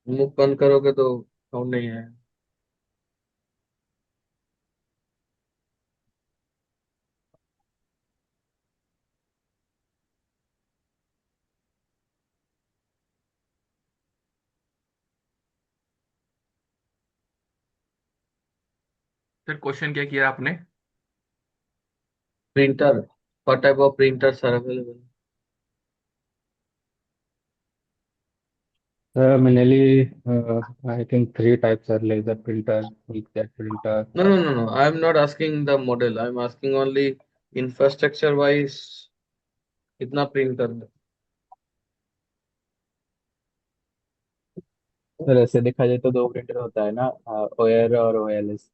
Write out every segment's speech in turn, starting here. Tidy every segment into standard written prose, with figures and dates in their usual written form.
मुख बंद करोगे तो साउंड नहीं है। फिर क्वेश्चन क्या किया आपने? Printer, what type of printers are available? Mainly, I think three types are laser printer, inkjet printer. No. I am not asking the model. I am asking only infrastructure wise कितना printer है। Sir ऐसे देखा जाए तो दो printer होता है ना, ओयर और ओएलएस।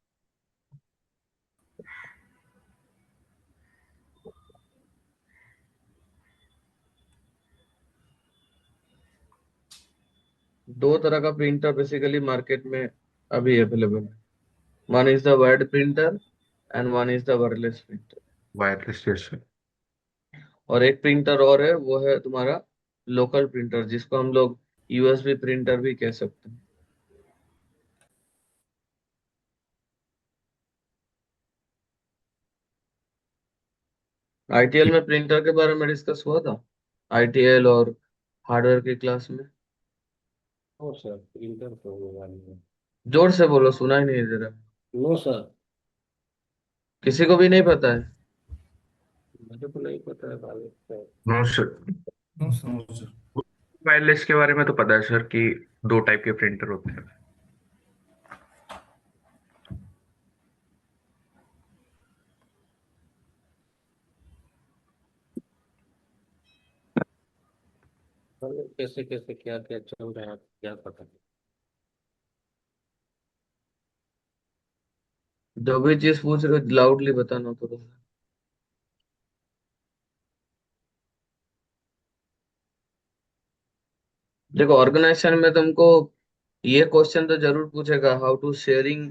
दो तरह का प्रिंटर बेसिकली मार्केट में अभी अवेलेबल है। One is the word printer and one is the wordless printer. Wireless जैसे। और एक प्रिंटर और है, वो है तुम्हारा लोकल प्रिंटर, जिसको हम लोग यूएसबी प्रिंटर भी कह सकते हैं। आईटीएल में प्रिंटर के बारे में डिस्कस हुआ था, आईटीएल और हार्डवेयर की क्लास में। नो सर, प्रिंटर तो होगा नहीं। जोर से बोलो, सुना ही नहीं दे रहा। नो सर, किसी को भी नहीं पता है? मुझे तो नहीं पता है भाई। No sir. No sir, no sir. Wireless के बारे में तो पता है सर कि दो टाइप के प्रिंटर होते हैं। कैसे कैसे क्या क्या चल रहा है क्या पता। जो भी चीज पूछ रहे हो लाउडली बताना थोड़ा सा। देखो, ऑर्गेनाइजेशन में तुमको ये क्वेश्चन तो जरूर पूछेगा, how to sharing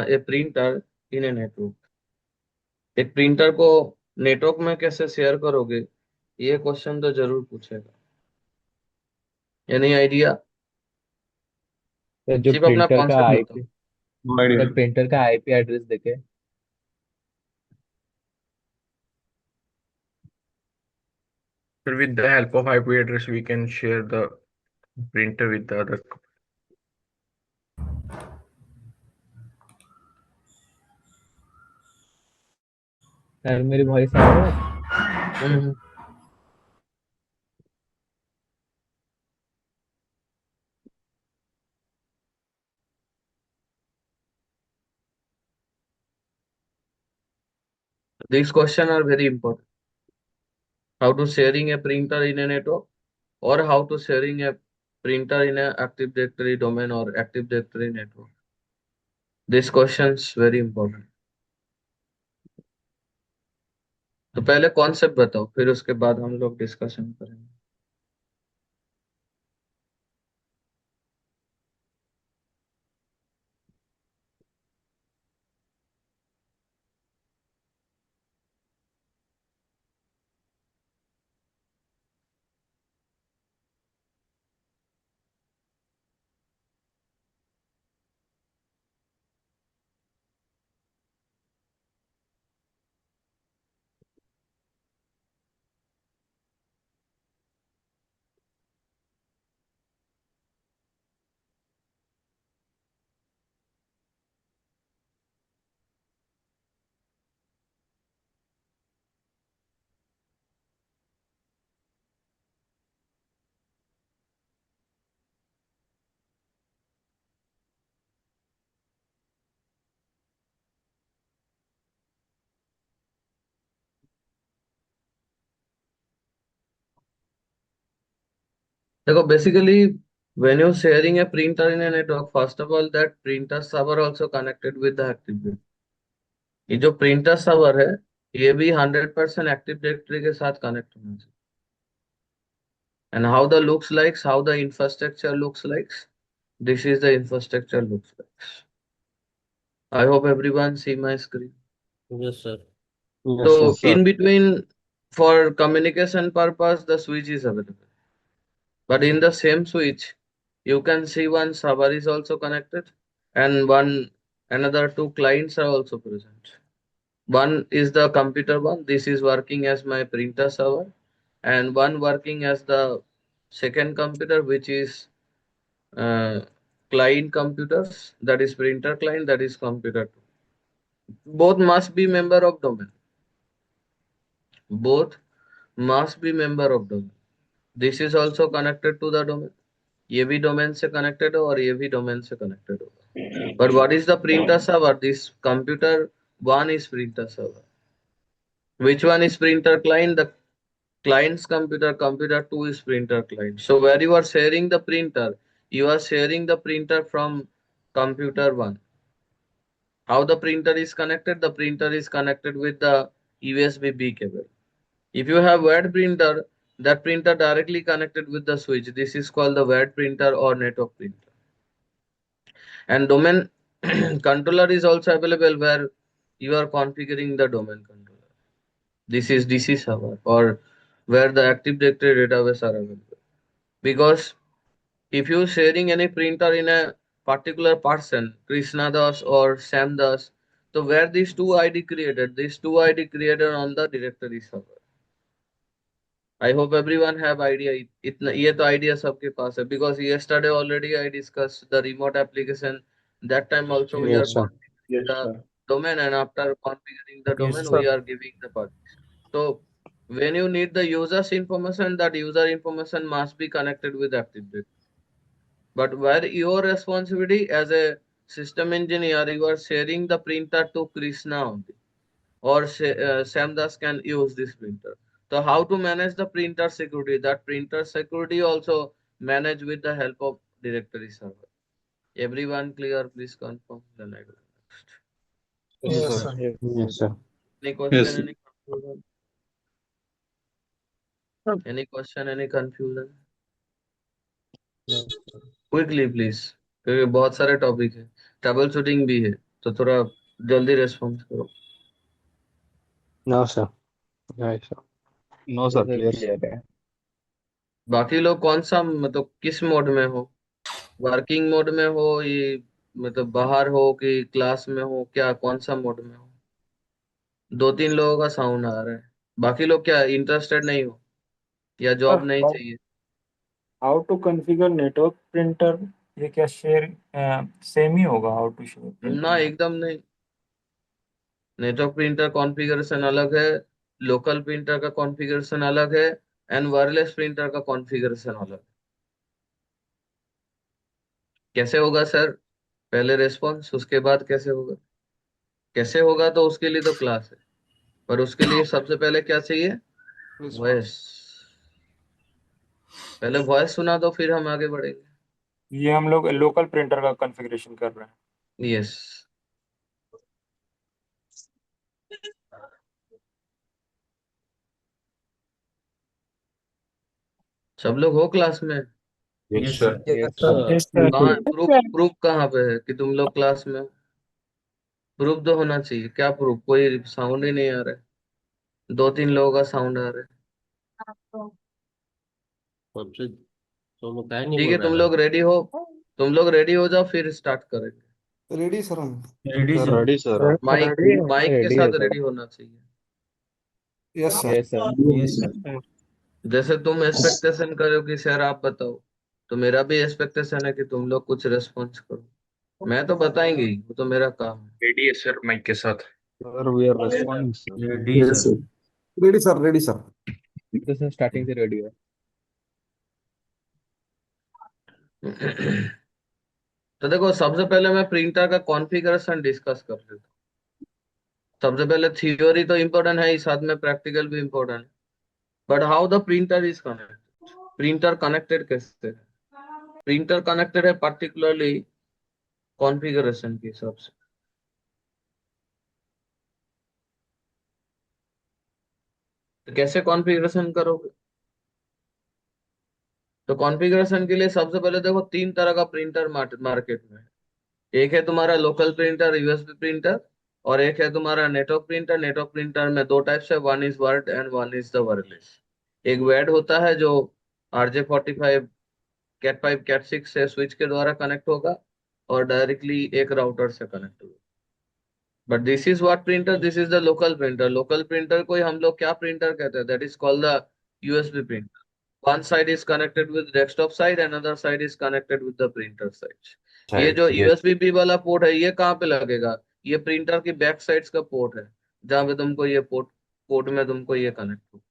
a printer in a network. एक प्रिंटर को नेटवर्क में कैसे शेयर करोगे, ये क्वेश्चन तो जरूर पूछेगा। Any idea? सर जो सिर्फ अपना प्रिंटर का कॉन्सेप्ट बताओ। IP, no idea. Sir printer का आईपी एड्रेस देखे। Sir with the help of IP address we can share the printer with the other. Sir मेरी वॉइस आ रही है। हम्म। These question are very important. How to sharing a printer in a network, or how to sharing a printer in a Active Directory domain or Active Directory network. These questions very important. तो पहले concept बताओ, फिर उसके बाद हम लोग discussion करेंगे। देखो, basically when you sharing a printer in a network, first of all that printer server also connected with the Active Directory. ये जो प्रिंटर सर्वर है, ये भी 100% एक्टिव डायरेक्टरी के साथ कनेक्ट होना चाहिए। And how the looks likes, how the infrastructure looks likes, this is the infrastructure looks likes. I hope everyone see my screen. Yes sir. तो yes yes sir. in between, for communication purpose, the switch is available, but in the same switch you can see one server is also connected, and another two clients are also present. One is the computer one. This is working as my printer server, and one working as the second computer, which is uh, client computers. That is printer client. That is computer two. Both must be member of domain. Both must be member of domain. This is also connected to the domain. ये भी domain से connected हो और ये भी domain से connected होगा. But what is the printer server? This computer one is printer server. Which one is printer client? The client's computer, computer 2 is printer client. So where you are sharing the printer, you are sharing the printer from computer 1. How the printer is connected? The printer is connected with the USB-B cable. If you have WAD printer, that printer directly connected with the switch. This is called the WAD printer or network printer. And domain controller is also available where you are configuring the domain controller. This is DC server or where the Active Directory database are available. Because if you sharing any printer in a particular person, Krishna Das or Sam Das, so where these two ID created? These two ID created on the directory server. I hope everyone have idea. इतना ये तो idea सबके पास है because yesterday already I discussed the remote application. That time also we are Yes, sir. configuring the domain, and after configuring the domain sir. we are giving the permission. So when you need the user's information, that user information must be connected with Active Directory. But where your responsibility as a system engineer, you are sharing the printer to Krishna only, or Samdas can use this printer. So how to manage the printer security? That printer security also manage with the help of directory server. Everyone clear? Please confirm. Then I go next. Yes, sir. Yes, sir. Any question? Yes. Any confusion? Any question? Any confusion? Quickly please, क्योंकि बहुत सारे topic है, trouble shooting भी है, तो थोड़ा जल्दी response करो. No, sir. Yes, sir. No, sir. Clear है. बाकी लोग कौन सा मतलब किस मोड में हो? वर्किंग मोड में हो, ये मतलब बाहर हो कि क्लास में हो, क्या कौन सा मोड में हो? दो तीन लोगों का साउंड आ रहा है. बाकी लोग क्या इंटरेस्टेड नहीं हो या जॉब नहीं चाहिए? How to configure network printer, ये क्या शेयर सेम ही होगा? हाउ टू शेयर ना, एकदम नहीं. नेटवर्क प्रिंटर कॉन्फ़िगरेशन अलग है, लोकल प्रिंटर का कॉन्फ़िगरेशन अलग है, एंड वायरलेस प्रिंटर का कॉन्फ़िगरेशन अलग है. कैसे होगा सर? पहले रेस्पॉन्स, उसके बाद कैसे होगा? कैसे होगा तो उसके लिए तो क्लास है, पर उसके लिए सबसे पहले क्या चाहिए? वॉइस. पहले वॉइस सुना दो, फिर हम आगे बढ़ेंगे. ये हम लोग लोकल प्रिंटर का कॉन्फ़िगरेशन कर रहे हैं. यस. सब लोग हो क्लास में? Yes, sir. कहाँ प्रूफ कहाँ पे है कि तुम लोग क्लास में हो? प्रूफ तो होना चाहिए. क्या प्रूफ? कोई साउंड ही नहीं आ रहा है. दो तीन लोगों का साउंड आ रहा है. ठीक है, तुम लोग रेडी हो? तुम लोग रेडी हो जाओ, फिर स्टार्ट करेंगे. रेडी सर हम. Sir, ready, sir. Mike mike के Ready साथ है, sir. रेडी होना चाहिए. Yes sir. Yes, sir. Yes sir. जैसे तुम एक्सपेक्टेशन करो कि सर आप बताओ, तो मेरा भी एक्सपेक्टेशन है कि तुम लोग कुछ रेस्पॉन्स करो. मैं तो बताएंगे ही, वो तो मेरा काम है. रेडी है सर माइक के साथ. Sir, we are responding, sir. Yes sir. Ready sir. Ready sir. तो sir starting से ready है. तो देखो, सबसे पहले मैं प्रिंटर का कॉन्फ़िगरेशन डिस्कस कर लेता हूँ. सबसे पहले थियोरी तो इम्पोर्टेंट है ही, साथ में प्रैक्टिकल भी इम्पोर्टेंट है. But how the printer is connected? Printer connected कैसे है? प्रिंटर कनेक्टेड है पर्टिकुलरली कॉन्फ़िगरेशन के हिसाब से. तो कैसे कॉन्फ़िगरेशन करोगे? तो कॉन्फ़िगरेशन के लिए सबसे पहले देखो, तीन तरह का प्रिंटर मार्केट में है. एक है तुम्हारा लोकल प्रिंटर, यूएसबी प्रिंटर, और एक है तुम्हारा नेटवर्क प्रिंटर. नेटवर्क प्रिंटर में दो टाइप्स है, one is word and one is the wireless. एक वेड होता है जो RJ45 कैट 5 कैट 6 से स्विच के द्वारा कनेक्ट होगा और डायरेक्टली एक राउटर से कनेक्ट होगा। But this is what printer, this is the local printer. Local printer को ही हम लोग क्या प्रिंटर कहते हैं, that is called the USB printer. One side is connected with desktop side, another side is connected with the printer side. ये जो USB वाला port है ये कहाँ पे लगेगा, ये प्रिंटर की बैक साइड्स का पोर्ट है, जहाँ पे तुमको ये पोर्ट में तुमको ये कनेक्ट हो।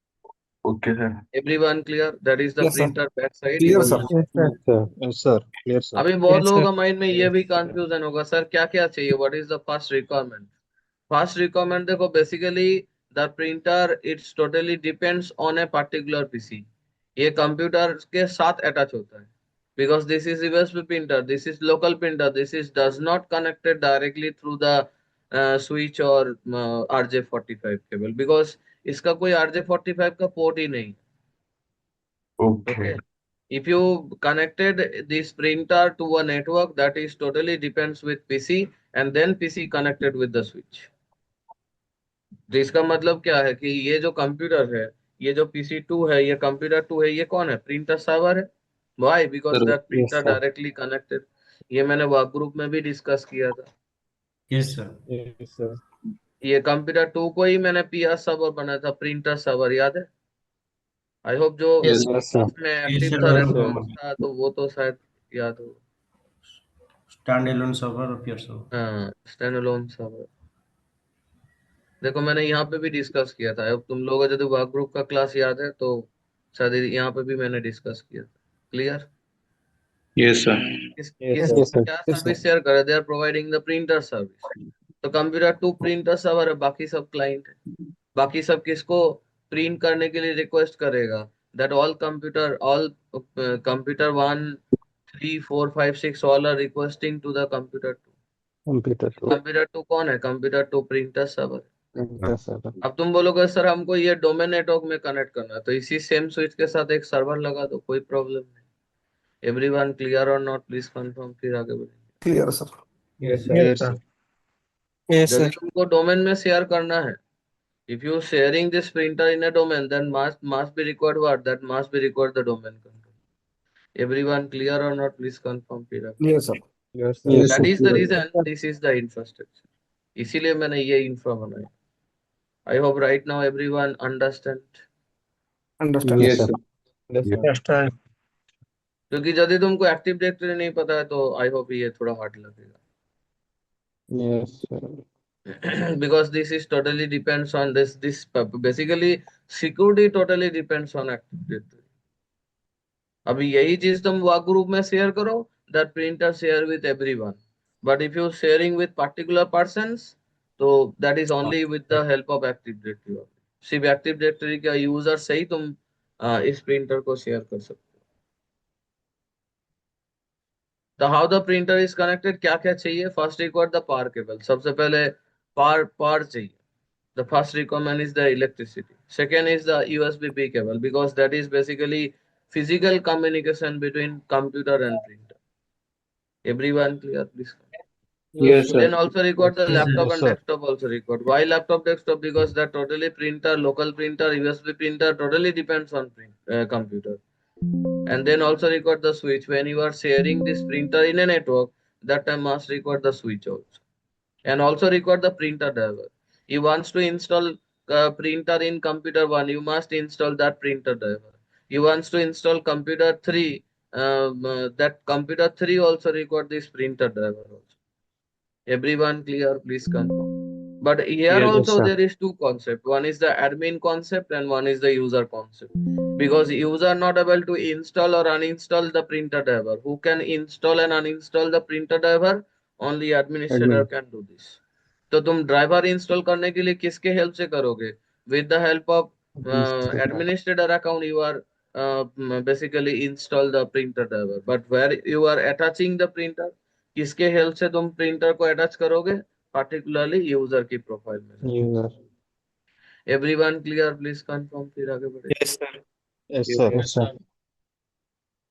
Okay, sir. Everyone clear, that is the Yes, sir. Printer back side. Clear, sir. Yes, sir. Yes, sir. Clear, sir. अभी बहुत Yes, लोगों sir. का माइंड में ये भी कंफ्यूजन होगा, सर क्या क्या चाहिए, what is the first requirement. First requirement देखो, basically the printer it's totally depends on a particular PC. ये कंप्यूटर के साथ अटैच होता है, because this is USB printer, this is local printer, this is does not connected directly through the switch और RJ45 cable, because इसका कोई RJ45 का port ही नहीं। Okay. Okay. If you connected this printer to a network, that is totally depends with PC, and then PC connected with the switch. तो इसका मतलब क्या है कि ये जो कंप्यूटर है, ये जो PC2 है, ये कंप्यूटर 2 है, ये कौन है, प्रिंटर सर्वर है। Why? Because Sir, that printer yes, sir. directly connected। ये मैंने वर्क ग्रुप में भी डिस्कस किया था। Yes, sir. Yes, sir. ये कंप्यूटर 2 को ही मैंने PR सर्वर बनाया था, प्रिंटर सर्वर, याद है। आई होप जो Yes, Yes, sir. में Yes, एक्टिव sir. था, I Yes, sir. रेस्पॉन्स था, तो वो तो शायद याद हो। Standalone server of your server. हाँ, स्टैंड अलोन सर्वर। देखो मैंने यहाँ पे भी डिस्कस किया था, अब तुम लोगों को यदि वर्क ग्रुप का क्लास याद है तो शायद यहाँ पे भी मैंने डिस्कस किया था। क्लियर। Yes, sir. किस Yes, किस sir. Yes, sir. क्या Yes, sir. सर्विस शेयर करे, they are providing the printer service. तो कंप्यूटर 2 प्रिंटर सर्वर है, बाकी सब क्लाइंट है। बाकी सब किसको प्रिंट करने के लिए रिक्वेस्ट करेगा, that all computer 1 3 4 5 6 all are requesting to the computer 2। Computer 2. Computer 2 कौन है, computer 2 printer server. Yes, sir. अब तुम बोलोगे सर हमको ये डोमेन नेटवर्क में कनेक्ट करना है, तो इसी सेम स्विच के साथ एक सर्वर लगा दो, कोई प्रॉब्लम नहीं। एवरीवन क्लियर और नॉट, प्लीज कंफर्म, फिर आगे बढ़ेंगे। Clear, sir. Yes, Clear, sir. Yes, यदि sir. तुमको डोमेन में शेयर करना है, if you sharing this printer in a domain, then must be required what, that must be required the domain control। everyone clear or not, please confirm, फिर आगे। Yes, sir. Yes, sir. Yes, that sir. is the reason this is the infrastructure, इसीलिए मैंने ये infra बनाया। I hope right now everyone understand। Understand. Yes, sir. Yes, sir. Yes, sir. क्योंकि यदि तुमको active directory नहीं पता है तो आई होप ये थोड़ा हार्ड लगेगा। Yes, sir. because this is totally depends on this basically security totally depends on active directory। अभी यही चीज तुम वर्क ग्रुप में शेयर करो, that printer share with everyone, but if you sharing with particular persons, तो that is only with the help of active directory। सिर्फ active directory का user से ही तुम इस प्रिंटर को शेयर कर सकते हो। तो how the printer is connected, क्या क्या चाहिए, first require the power cable. सबसे पहले पावर चाहिए। The first requirement is the electricity, second is the USB cable, because that is basically physical communication between computer and printer। everyone clear, please। Yes, sir. Then also required the Yes, sir. laptop Yes, and sir. desktop also required। why laptop desktop, because that totally printer, local printer, USB printer totally depends on computer। and then also required the switch, when you are sharing this printer in a network, that time must require the switch also। and also require the printer driver। you wants to install printer in computer 1, you must install that printer driver। you wants to install computer 3, that computer 3 also require this printer driver also। everyone clear, please confirm। but here Yes, also sir. there is two concept, one is the admin concept and one is the user concept। because user not able to install or uninstall the printer driver, who can install and uninstall the printer driver, only administrator Admin. can do this। तो तुम driver install करने के लिए किसके help से करोगे, with the help of administrator account, you are basically install the printer driver। but where you are attaching the printer, किसके help से तुम प्रिंटर को अटैच करोगे, particularly यूजर की प्रोफाइल में। User. everyone clear, please confirm, फिर आगे बढ़े। Yes, sir. Yes, sir. Yes, sir.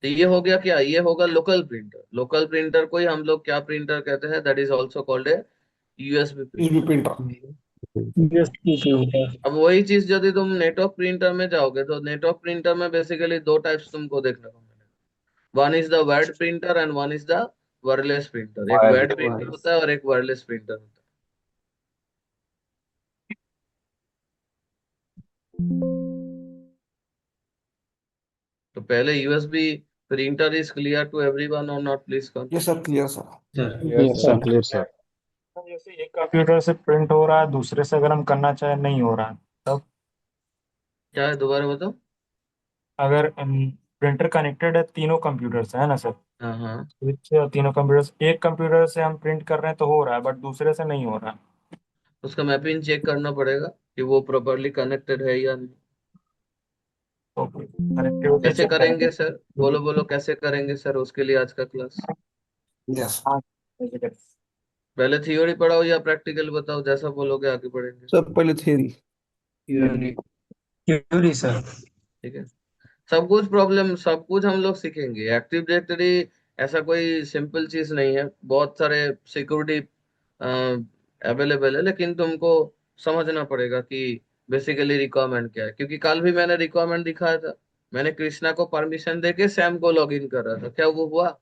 तो ये हो गया क्या, ये होगा लोकल प्रिंटर। लोकल प्रिंटर को ही हम लोग क्या प्रिंटर कहते हैं, that is also called a USB printer. USB printer. Yes, sir. अब वही चीज यदि तुम नेटवर्क प्रिंटर में जाओगे, तो नेटवर्क प्रिंटर में बेसिकली दो टाइप्स तुमको देखने को मिलेगा। One is the word printer and one is the wordless printer. एक वर्ड प्रिंटर होता है और एक वर्डलेस प्रिंटर होता है। तो पहले USB printer is clear to everyone or not, please come. Yes, sir. Clear, sir. Sir. Yes, sir. Clear, sir. जैसे एक कंप्यूटर से प्रिंट हो रहा है, दूसरे से अगर हम करना चाहे नहीं हो रहा है, तब क्या है, दोबारा बताओ। अगर प्रिंटर कनेक्टेड है तीनों कंप्यूटर से, है ना सर, हाँ हाँ, स्विच से, और तीनों कंप्यूटर से, एक कंप्यूटर से हम प्रिंट कर रहे हैं तो हो रहा है, बट दूसरे से नहीं हो रहा है। उसका मैपिंग चेक करना पड़ेगा कि वो प्रॉपरली कनेक्टेड है या नहीं। तो कनेक्टिविटी कैसे चेक करेंगे करेंगे। सर, बोलो बोलो कैसे करेंगे सर, उसके लिए आज का क्लास। Yes. हाँ, कैसे करें? पहले थ्योरी पढ़ाओ या प्रैक्टिकल बताओ, जैसा बोलोगे आगे बढ़ेंगे। Sir, पहले theory. Theory sir. ठीक है, सब कुछ प्रॉब्लम, सब कुछ हम लोग सीखेंगे। एक्टिव डायरेक्टरी ऐसा कोई सिंपल चीज नहीं है, बहुत सारे सिक्योरिटी अवेलेबल है, लेकिन तुमको समझना पड़ेगा कि बेसिकली रिक्वायरमेंट क्या है। क्योंकि कल भी मैंने रिक्वायरमेंट दिखाया था, मैंने कृष्णा को परमिशन देके सैम को लॉग इन कर रहा था, क्या वो हुआ?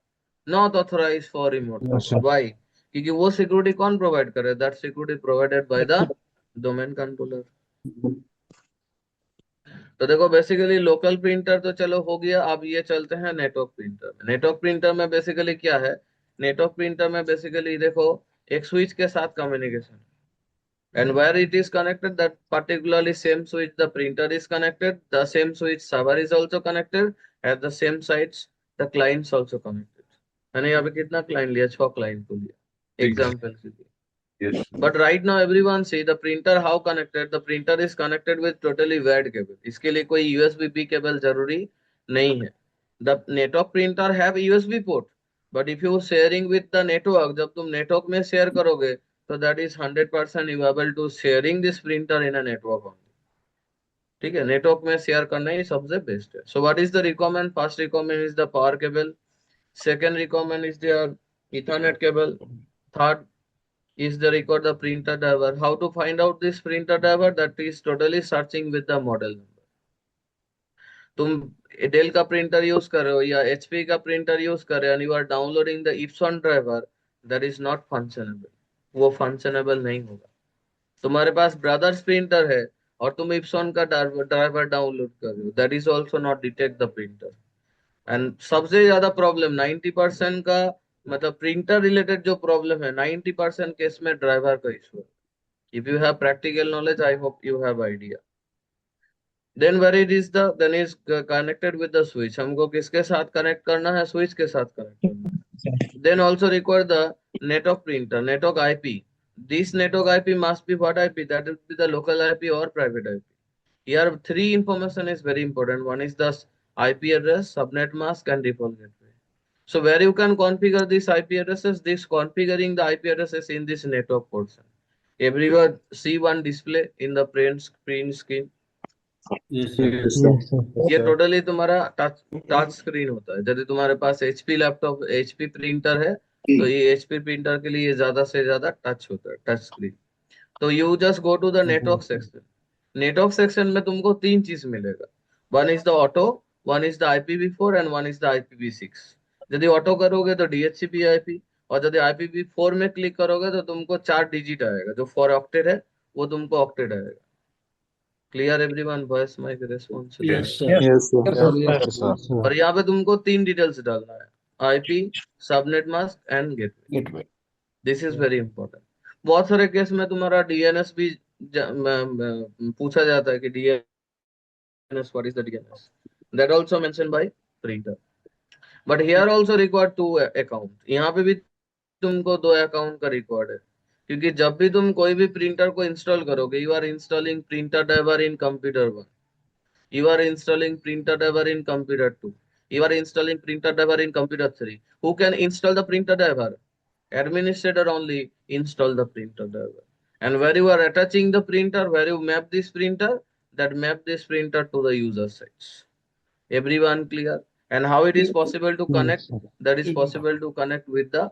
Not authorise for remote. Why? क्योंकि वो सिक्योरिटी कौन प्रोवाइड करे? That security provided by the domain controller. तो देखो बेसिकली लोकल प्रिंटर तो चलो हो गया, अब ये चलते हैं नेटवर्क प्रिंटर में। नेटवर्क प्रिंटर में बेसिकली क्या है? नेटवर्क प्रिंटर में बेसिकली देखो, एक स्विच के साथ communication, and where it is connected, that particularly same switch the printer is connected, the same switch server is also connected, at the same sites the clients also connected। मैंने यहाँ पे कितना client लिया? 6 client को लिया example के लिए। But right now everyone see the printer how connected, the printer is connected with totally wired cable। इसके लिए कोई USB केबल जरूरी नहीं है। The network printer have USB port, but if you sharing with the network, जब तुम network में share करोगे तो that is 100% you able to sharing this printer in a network only। ठीक है, नेटवर्क में शेयर करना ही सबसे बेस्ट है। So what is the requirement? First requirement is the power cable, second requirement is the Ethernet cable, third is the record the printer driver। How to find out this printer driver? That is totally searching with the model number। तुम del का printer use कर रहे हो या HP का printer use कर रहे हो, you are downloading the Epson driver, that is not functionable, वो फंक्शनेबल नहीं होगा। तुम्हारे पास ब्रदर्स प्रिंटर है और तुम इप्सॉन का ड्राइवर डाउनलोड कर रहे हो, that is also not detect the printer. And सबसे ज्यादा प्रॉब्लम 90% का, मतलब प्रिंटर रिलेटेड जो प्रॉब्लम है 90% केस में ड्राइवर का इशू है। If you have practical knowledge, I hope you have idea। Then where it is the, then is connected with the switch। हमको किसके साथ कनेक्ट करना है? स्विच के साथ कनेक्ट करना है। Then also require the network printer, network IP। This network IP must be what IP? That will be the local IP or private IP। Here three information is very important। One is the IP address, subnet mask and default gateway। So where you can configure these IP addresses? This configuring the IP addresses in this network portion। Everyone see one display in the print screen। Yes, sir. ये totally तुम्हारा touch screen होता है। यदि तुम्हारे पास HP laptop, HP printer है तो ये HP printer के लिए ज्यादा से ज्यादा टच होता है, टच स्क्रीन। तो you just go to the network section. Network section में तुमको तीन चीज मिलेगा। One is the auto, one is the IPv4 and one is the IPv6। यदि ऑटो करोगे तो DHCP IP, और यदि IPv4 में क्लिक करोगे तो तुमको 4 डिजिट आएगा, जो 4 ऑक्टेट है वो तुमको ऑक्टेट आएगा। Clear everyone? Voice mic response. Yes, sir. Yes, sir. और यहाँ पे तुमको तीन डिटेल्स डालना है, IP, subnet mask and gateway. Gateway. This is very important. बहुत सारे केस में तुम्हारा DNS भी पूछा जाता है कि DNS, what is the DNS? That also mentioned by printer। But here also required 2 account। यहाँ पे भी तुमको 2 अकाउंट का रिकॉर्ड है, क्योंकि जब भी तुम कोई भी प्रिंटर को इंस्टॉल करोगे, you are installing printer driver in computer 1, you are installing printer driver in computer 2, you are installing printer driver in computer 3। Who can install the printer driver? Administrator only install the printer driver। And where you are attaching the printer, where you map this printer, that map this printer to the user sites। Everyone clear? And how it is possible to connect? That is possible to connect with the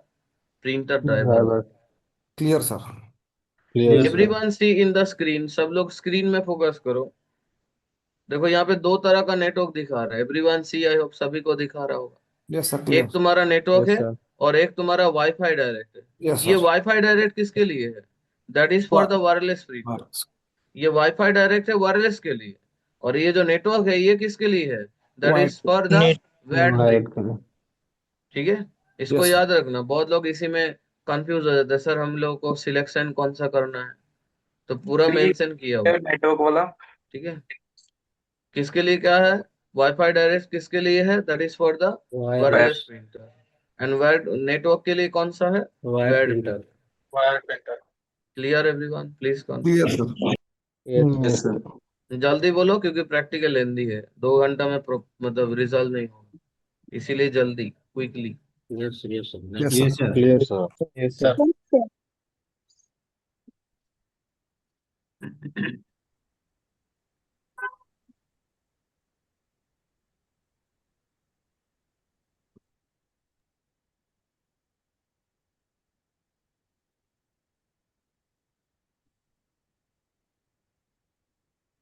printer driver। Clear, sir. Clear, Yes, sir. Everyone see in the screen, सब लोग screen में focus करो। देखो यहाँ पे 2 तरह का network दिखा रहा है। एवरीवन सी, आई होप सभी को दिखा रहा होगा। Yes, sir. एक Clear. तुम्हारा नेटवर्क Yes, है sir. और एक तुम्हारा वाईफाई डायरेक्ट है। Yes, ये sir. वाईफाई डायरेक्ट किसके लिए है? That is for the wireless printer. Yes. ये वाईफाई डायरेक्ट है वायरलेस के लिए, और ये जो नेटवर्क है ये किसके लिए है? That Wide. Is for the net wired Wide. Printer. ठीक है, इसको Yes, sir. याद रखना। बहुत लोग इसी में कंफ्यूज हो जाते हैं, सर हम लोग को सिलेक्शन कौन सा करना है, तो पूरा मेंशन किया हुआ है। नेटवर्क वाला ठीक है, किसके लिए क्या है? वाईफाई डायरेक्ट किसके लिए है? That is for the Wireless. Wireless printer. And wired network के लिए कौन सा है? Wire wired printer. Printer. Wire printer. Clear everyone? Please Clear, continue. sir. Yes. Yes, sir. जल्दी बोलो क्योंकि प्रैक्टिकल लेंदी है, 2 घंटा में मतलब रिजल्ट नहीं होगा, इसीलिए जल्दी quickly. Yes, yes, sir. Yes, Yes, sir. sir. Clear, sir. Yes, sir.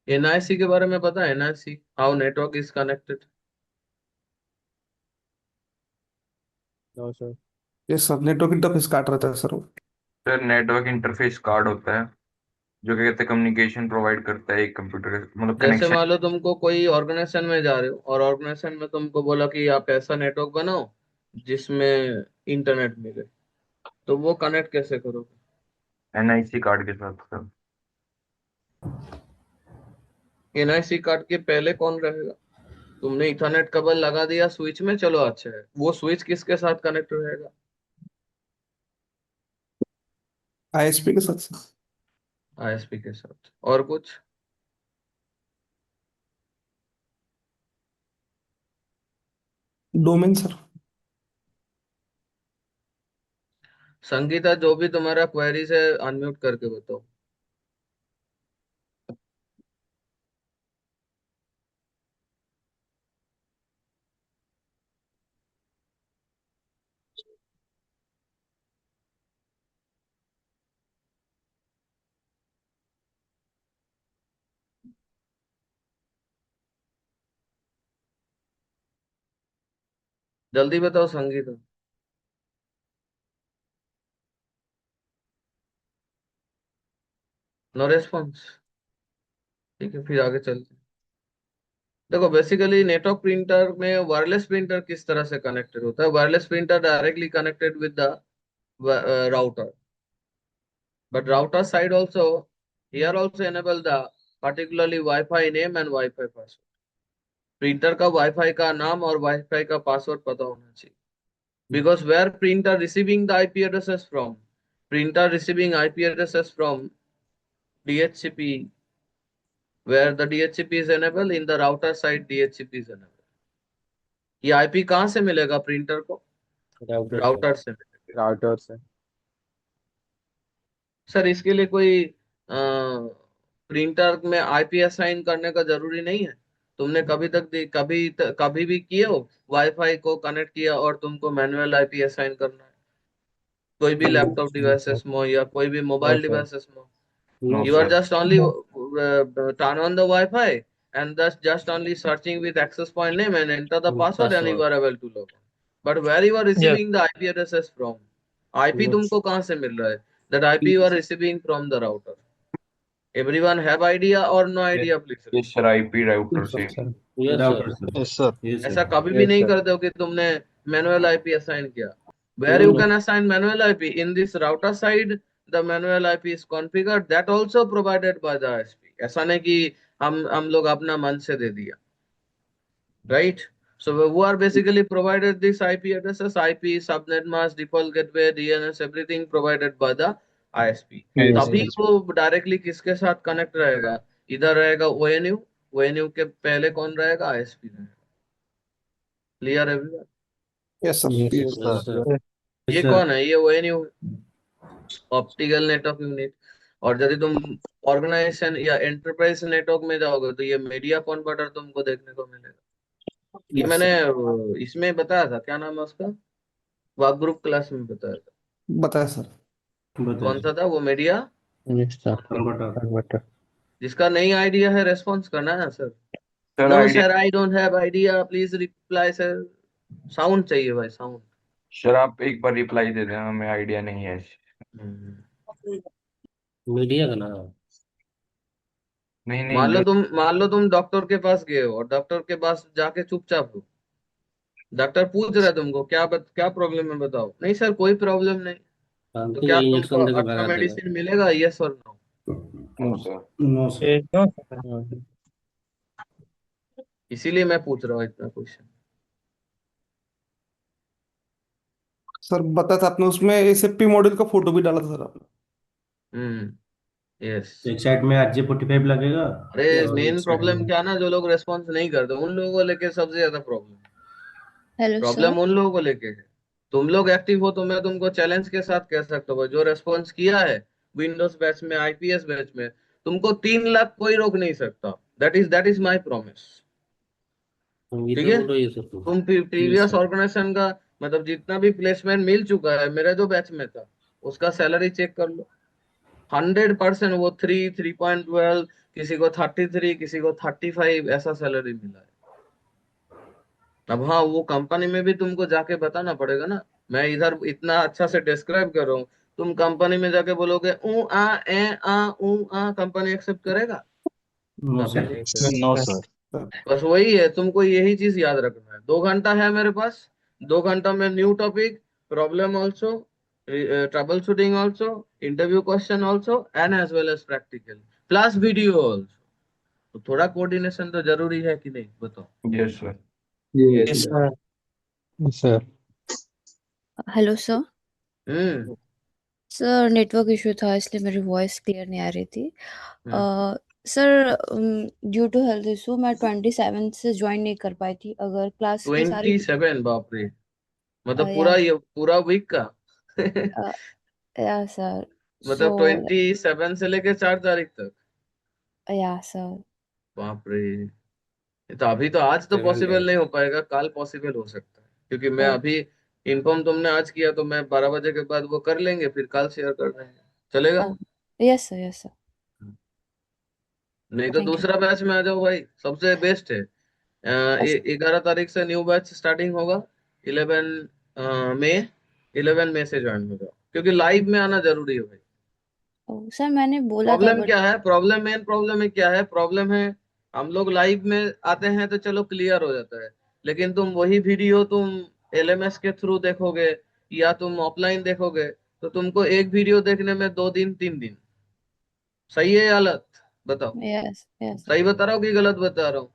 NIC के बारे में पता है? NIC, how network is connected. No, sir. Yes, sir. Network interface काट रहता है सर वो। सर नेटवर्क इंटरफेस कार्ड होता है जो क्या कहते हैं कम्युनिकेशन प्रोवाइड करता है एक कंप्यूटर के मतलब जैसे कनेक्शन। मान लो तुमको कोई ऑर्गेनाइजेशन में जा रहे हो और ऑर्गेनाइजेशन में तुमको बोला कि आप ऐसा नेटवर्क बनाओ जिसमें इंटरनेट मिले, तो वो कनेक्ट कैसे करोगे? एनआईसी कार्ड के साथ सर। एनआईसी कार्ड के पहले कौन रहेगा? तुमने इथरनेट केबल लगा दिया स्विच में, चलो अच्छा है, वो स्विच किसके साथ कनेक्ट रहेगा? आईएसपी के साथ सर। आईएसपी के साथ। और कुछ? Domain sir. संगीता, जो भी तुम्हारा क्वेरीज है अनम्यूट करके बताओ। जल्दी बताओ संगीता। No response? ठीक है, फिर आगे चलते हैं। देखो बेसिकली नेटवर्क प्रिंटर में वायरलेस प्रिंटर किस तरह से कनेक्टेड होता है? Wireless printer directly connected with the router, but router side also, here also enable the particularly Wi-Fi name and Wi-Fi password। Printer का वाईफाई का नाम और वाईफाई का पासवर्ड पता होना चाहिए, because where printer receiving the IP addresses from, printer receiving IP addresses from DHCP, where the DHCP is enabled, in the router side DHCP is enabled। ये IP कहाँ से मिलेगा प्रिंटर को? Router, sir. राउटर से मिलेगा। Router, sir. Sir इसके लिए कोई प्रिंटर में आईपी असाइन करने का जरूरी नहीं है। तुमने कभी भी किए हो वाईफाई को कनेक्ट किया और तुमको मैनुअल आईपी असाइन करना है कोई भी लैपटॉप डिवाइसेस में या कोई भी मोबाइल No, sir. डिवाइसेस में? No You are sir. just only turn on the Wi-Fi and thus just only searching with access point name and enter the password and you are able to log on। But where you are receiving the IP addresses from? IP Yes. तुमको कहाँ से मिल रहा है? That IP you are receiving from the router। Everyone have idea or no idea please? ये sir IP router Yes, से। sir. Yes, Router, sir. sir. Yes, sir. Yes, ऐसा sir. कभी भी Yes, नहीं sir. करते हो कि तुमने मैनुअल आईपी असाइन किया। Where you can assign manual IP in this router side, the manual IP is configured, that also provided by the ISP। ऐसा नहीं कि हम लोग अपना मन से दे दिया, right? So who are basically provided this IP addresses, IP, subnet mask, default gateway, DNS, everything provided by the ISP। Yes, तभी yes. वो डायरेक्टली किसके साथ कनेक्ट रहेगा? इधर रहेगा ONU, ONU के पहले कौन रहेगा? ISP रहेगा। Clear everyone? Yes sir. Yes, Yes, Yes, sir. ये Yes, sir. कौन है? ये ONU ऑप्टिकल नेटवर्क यूनिट। और यदि तुम ऑर्गेनाइजेशन या एंटरप्राइज नेटवर्क में जाओगे तो ये मीडिया कन्वर्टर तुमको देखने को मिलेगा। ये Yes, मैंने इसमें बताया था, क्या नाम है उसका, वाक ग्रुप क्लास में बताया था। बताया सर। कौन सा था वो media Yes, sir. Converter. Converter. जिसका नई आइडिया है रेस्पॉन्स करना है sir. Sir no idea sir I don't have idea, please reply sir. Sound चाहिए भाई, साउंड। सर आप एक बार रिप्लाई दे देना, हमें आइडिया नहीं है। मीडिया का ना। नहीं नहीं जो मान लो तुम डॉक्टर के पास गए हो और डॉक्टर के पास जाके चुपचाप हो। डॉक्टर पूछ रहा है तुमको क्या प्रॉब्लम है बताओ, नहीं सर कोई प्रॉब्लम नहीं। तो फालतू का क्या तुमको इंजेक्शन देकर अच्छा भगा देगा। मेडिसिन मिलेगा, यस और no? No sir. No sir. एकदम। इसीलिए मैं पूछ रहा हूँ इतना क्वेश्चन। सर बताया था आपने, उसमें एसएफपी मॉड्यूल का फोटो भी डाला था सर आपने। यस। एक साइड में RJ45 लगेगा अरे और एक मेन साइड प्रॉब्लम में। क्या ना, जो लोग रेस्पॉन्स नहीं करते उन लोगों को लेके सबसे ज्यादा प्रॉब्लम। Hello sir. प्रॉब्लम उन लोगों को लेके है। तुम लोग एक्टिव हो तो मैं तुमको चैलेंज के साथ कह सकता हूँ, जो रेस्पॉन्स किया है विंडोज बैच में, आईपीएस बैच में, तुमको 3 लाख कोई रोक नहीं सकता। That is my promise. ठीक इधर है। बोलो ये सब तो। तुम यस प्रीवियस सर। ऑर्गेनाइजेशन का मतलब जितना भी प्लेसमेंट मिल चुका है मेरे जो बैच में था, उसका सैलरी चेक कर लो। 100% वो 3.12, किसी को 33, किसी को 35 ऐसा सैलरी मिला है। अब हाँ, वो कंपनी में भी तुमको जाके बताना पड़ेगा ना। मैं इधर इतना अच्छा से डिस्क्राइब कर रहा हूँ, तुम कंपनी में जाके बोलोगे ऊ आ ए आ ऊ आ, कंपनी एक्सेप्ट करेगा? नो कभी सर। नहीं करेगा। No sir. बस वही है, तुमको यही चीज याद रखना है। 2 घंटा है मेरे पास, 2 घंटा में new topic, problem also, troubleshooting also, interview question also and as well as practical plus video also. तो थोड़ा कोऑर्डिनेशन तो जरूरी है कि नहीं बताओ? Yes sir. Yes Yes, sir. sir. Sir hello sir. Hmm. Sir network issue था इसलिए मेरी वॉइस क्लियर नहीं आ रही थी। Hmm. Sir due to health issue मैं 27 से ज्वाइन नहीं कर पाई थी। अगर क्लास की सारी 27? बाप रे, मतलब या पूरा वीक का? या सर। सो मतलब 27 से लेके 4 तारीख तक? या सर। बाप रे। ये तो अभी तो आज तो 7 पॉसिबल डेज। नहीं हो पाएगा, कल पॉसिबल हो सकता है, क्योंकि मैं ओ अभी इन्फॉर्म तुमने आज किया तो मैं 12 बजे के बाद वो कर लेंगे, फिर कल शेयर कर देंगे। चलेगा? ओ यस सर, यस सर। नहीं तो थैंक यू। दूसरा बैच में आ जाओ भाई, सबसे बेस्ट है। 11 तारीख से न्यू बैच स्टार्टिंग होगा। 11 मई, 11 मई से ज्वाइन हो जाओ, क्योंकि लाइव में आना जरूरी है भाई। सर मैंने बोला था प्रॉब्लम बट क्या है, मेन प्रॉब्लम है क्या है, प्रॉब्लम है हम लोग लाइव में आते हैं तो चलो क्लियर हो जाता है, लेकिन तुम वही वीडियो तुम एलएमएस के थ्रू देखोगे या तुम ऑफलाइन देखोगे, तो तुमको एक वीडियो देखने में 2 दिन 3 दिन। सही है या गलत बताओ? यस यस सही बता रहा हूँ कि गलत बता रहा हूँ?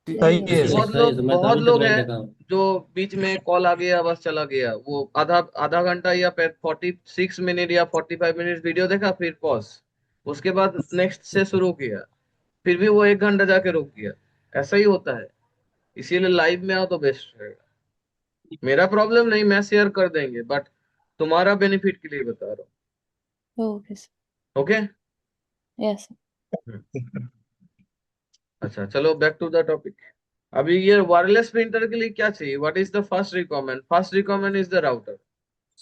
सही यही है है सर। सर। सही है तो मैं तो बहुत अभी तक लोग लाइव हैं देखा हूँ। जो बीच में कॉल आ गया बस चला गया, वो आधा आधा घंटा या 46 मिनट या 45 मिनट वीडियो देखा, फिर पॉज, उसके बाद नेक्स्ट से शुरू किया, फिर भी वो 1 घंटा जाके रुक गया। ऐसा ही होता है, इसीलिए लाइव में आओ तो बेस्ट रहेगा। मेरा प्रॉब्लम नहीं, मैं शेयर कर देंगे, बट तुम्हारा बेनिफिट के लिए बता रहा ओके सर। हूँ। ओके। यस अच्छा चलो बैक टू द टॉपिक। अभी ये वायरलेस प्रिंटर के लिए क्या चाहिए, what is the first requirement? First requirement is the router.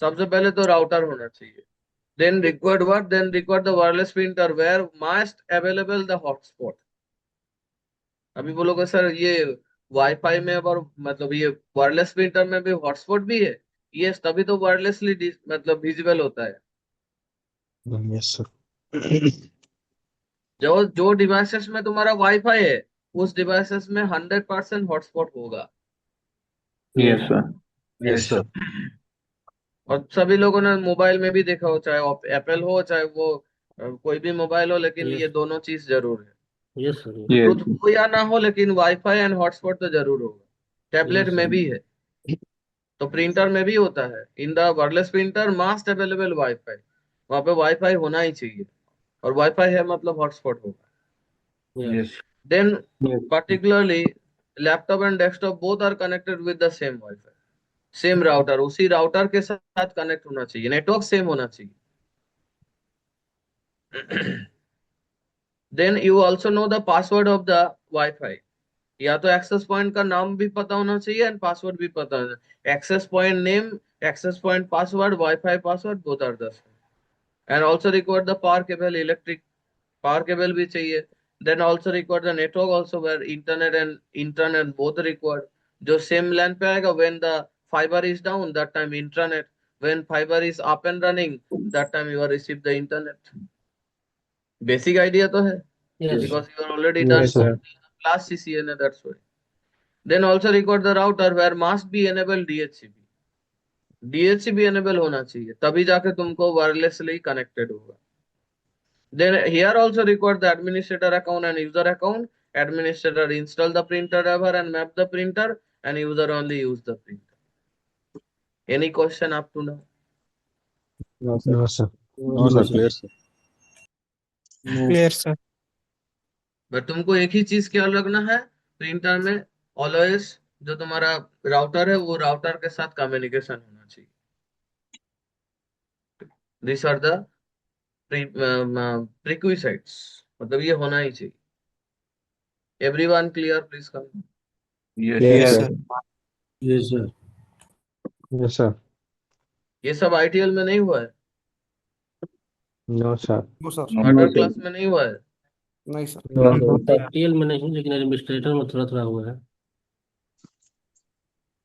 सबसे पहले तो राउटर होना चाहिए। Then required what, then required the wireless printer where must available the hotspot. अभी बोलोगे सर ये वाईफाई में और मतलब ये वायरलेस प्रिंटर में भी हॉटस्पॉट भी है? ये तभी तो वायरलेसली मतलब विजिबल होता है। Yes sir. जो जो डिवाइसेस में तुम्हारा वाईफाई है, उस डिवाइसेस में 100% हॉटस्पॉट होगा। Yes sir. Yes sir. और सभी लोगों ने मोबाइल में भी देखा हो, चाहे एप्पल हो चाहे वो कोई भी मोबाइल हो, लेकिन ये यस। दोनों चीज जरूर है। Yes sir. यस ब्लूटूथ हो या ना हो, लेकिन वाईफाई एंड हॉटस्पॉट तो जरूर होगा। टैबलेट यस में सर। भी है, तो प्रिंटर में भी होता है। In the wireless printer must available WiFi, वहां पे वाईफाई होना ही चाहिए, और वाईफाई है मतलब हॉटस्पॉट होगा। Yes. Yes. Then yes particularly laptop and desktop both are connected with the same WiFi, same router, उसी राउटर के साथ कनेक्ट होना चाहिए, नेटवर्क सेम होना चाहिए। Then you also know the password of the WiFi. या तो एक्सेस पॉइंट का नाम भी पता होना चाहिए एंड पासवर्ड भी पता होना चाहिए। Access point name, access point password, WiFi password, both are the same. And also required the power cable, electric power cable भी चाहिए। Then also required the network also where internet and internet both required. जो same LAN पे आएगा, when the fiber is down that time intranet, when fiber is up and running that time you are receive the internet. Basic idea तो है, Yes. because you are already done Yes, sir. class CCNA, that's why. Then also record the router where must be enabled DHCP. DHCP enable होना चाहिए, तभी जाके तुमको wirelessly connected होगा. Then here also record the administrator account and user account. Administrator install the printer driver and map the printer, and user only use the printer. Any question up to now? No, sir. No, sir. Clear, sir. Clear sir. But तुमको एक ही चीज ख्याल रखना है, printer में always जो तुम्हारा router है वो राउटर के साथ कम्युनिकेशन होना चाहिए. दिस आर द प्रीक्विसाइट्स, मतलब ये होना ही चाहिए. Everyone clear? Please come. Yes, Yes, sir. sir. Yes, sir. Yes, sir. ये सब ITL में नहीं हुआ है, No, sir. वो सर हार्डवेयर क्लास में नहीं हुआ है. नहीं सर No, sir. FTL में नहीं, लेकिन एडमिनिस्ट्रेटर में थोड़ा थोड़ा हुआ है।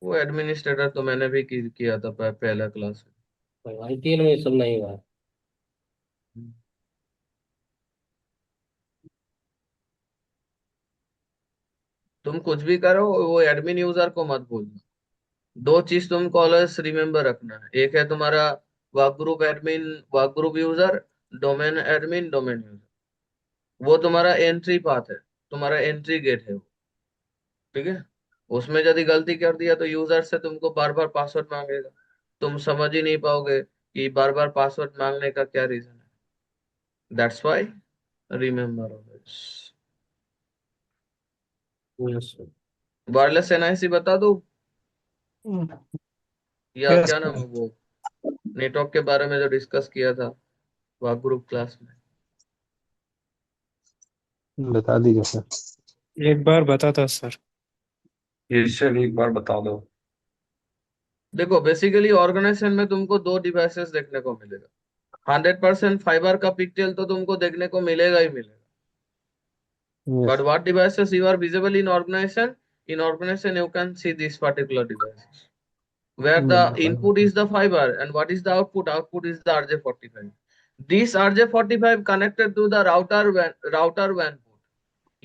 वो एडमिनिस्ट्रेटर तो मैंने भी किया था पहला क्लास में. ITL में ये सब नहीं हुआ है। तुम कुछ भी करो, वो एडमिन यूजर को मत भूलना. दो चीज तुमको ऑलवेज रिमेम्बर रखना है. एक है तुम्हारा work group admin, work group user, domain admin, domain user. वो तुम्हारा एंट्री पाथ है, तुम्हारा एंट्री गेट है वो. ठीक है, उसमें यदि गलती कर दिया तो यूजर से तुमको बार बार पासवर्ड मांगेगा. तुम समझ ही नहीं पाओगे कि बार बार पासवर्ड मांगने का क्या रीजन है. That's why remember always. Yes, sir. Wireless NIC बता दो, या Yes, क्या नाम है वो नेटवर्क के बारे में जो डिस्कस किया था वर्क ग्रुप क्लास में. बता दीजिए सर. एक बार बता था सर। Yes, sir. एक बार बता दो. देखो बेसिकली ऑर्गेनाइजेशन में तुमको दो डिवाइसेस देखने को मिलेगा. 100% फाइबर का पिक्चर तो तुमको देखने को मिलेगा ही मिलेगा. Yes. But what devices you are visible in organization? In organization you can see these particular devices. Where the input is the fiber and what is the output? Output is the RJ45. This RJ45 connected to the router WAN port.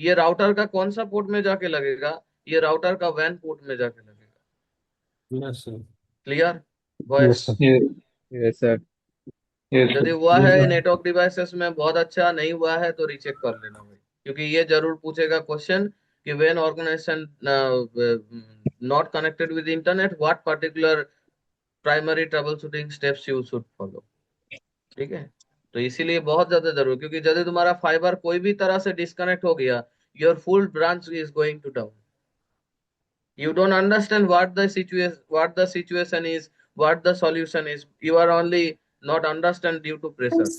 ये router का कौन सा port में जाके लगेगा? ये router का WAN port में जाके लगेगा. Yes, sir. Clear Yes, boys? sir. Yes. Yes, sir. Yes, यदि sir. हुआ है नेटवर्क डिवाइसेस में बहुत अच्छा, नहीं हुआ है तो रीचेक कर लेना भाई, क्योंकि ये जरूर पूछेगा क्वेश्चन कि when organization not connected with internet what particular primary troubleshooting steps you should follow. ठीक है, तो इसीलिए बहुत ज्यादा जरूरी, क्योंकि यदि तुम्हारा फाइबर कोई भी तरह से डिस्कनेक्ट हो गया, your full branch is going to down. You don't understand what the situation is, what the solution is. You are only not understand due to pressures.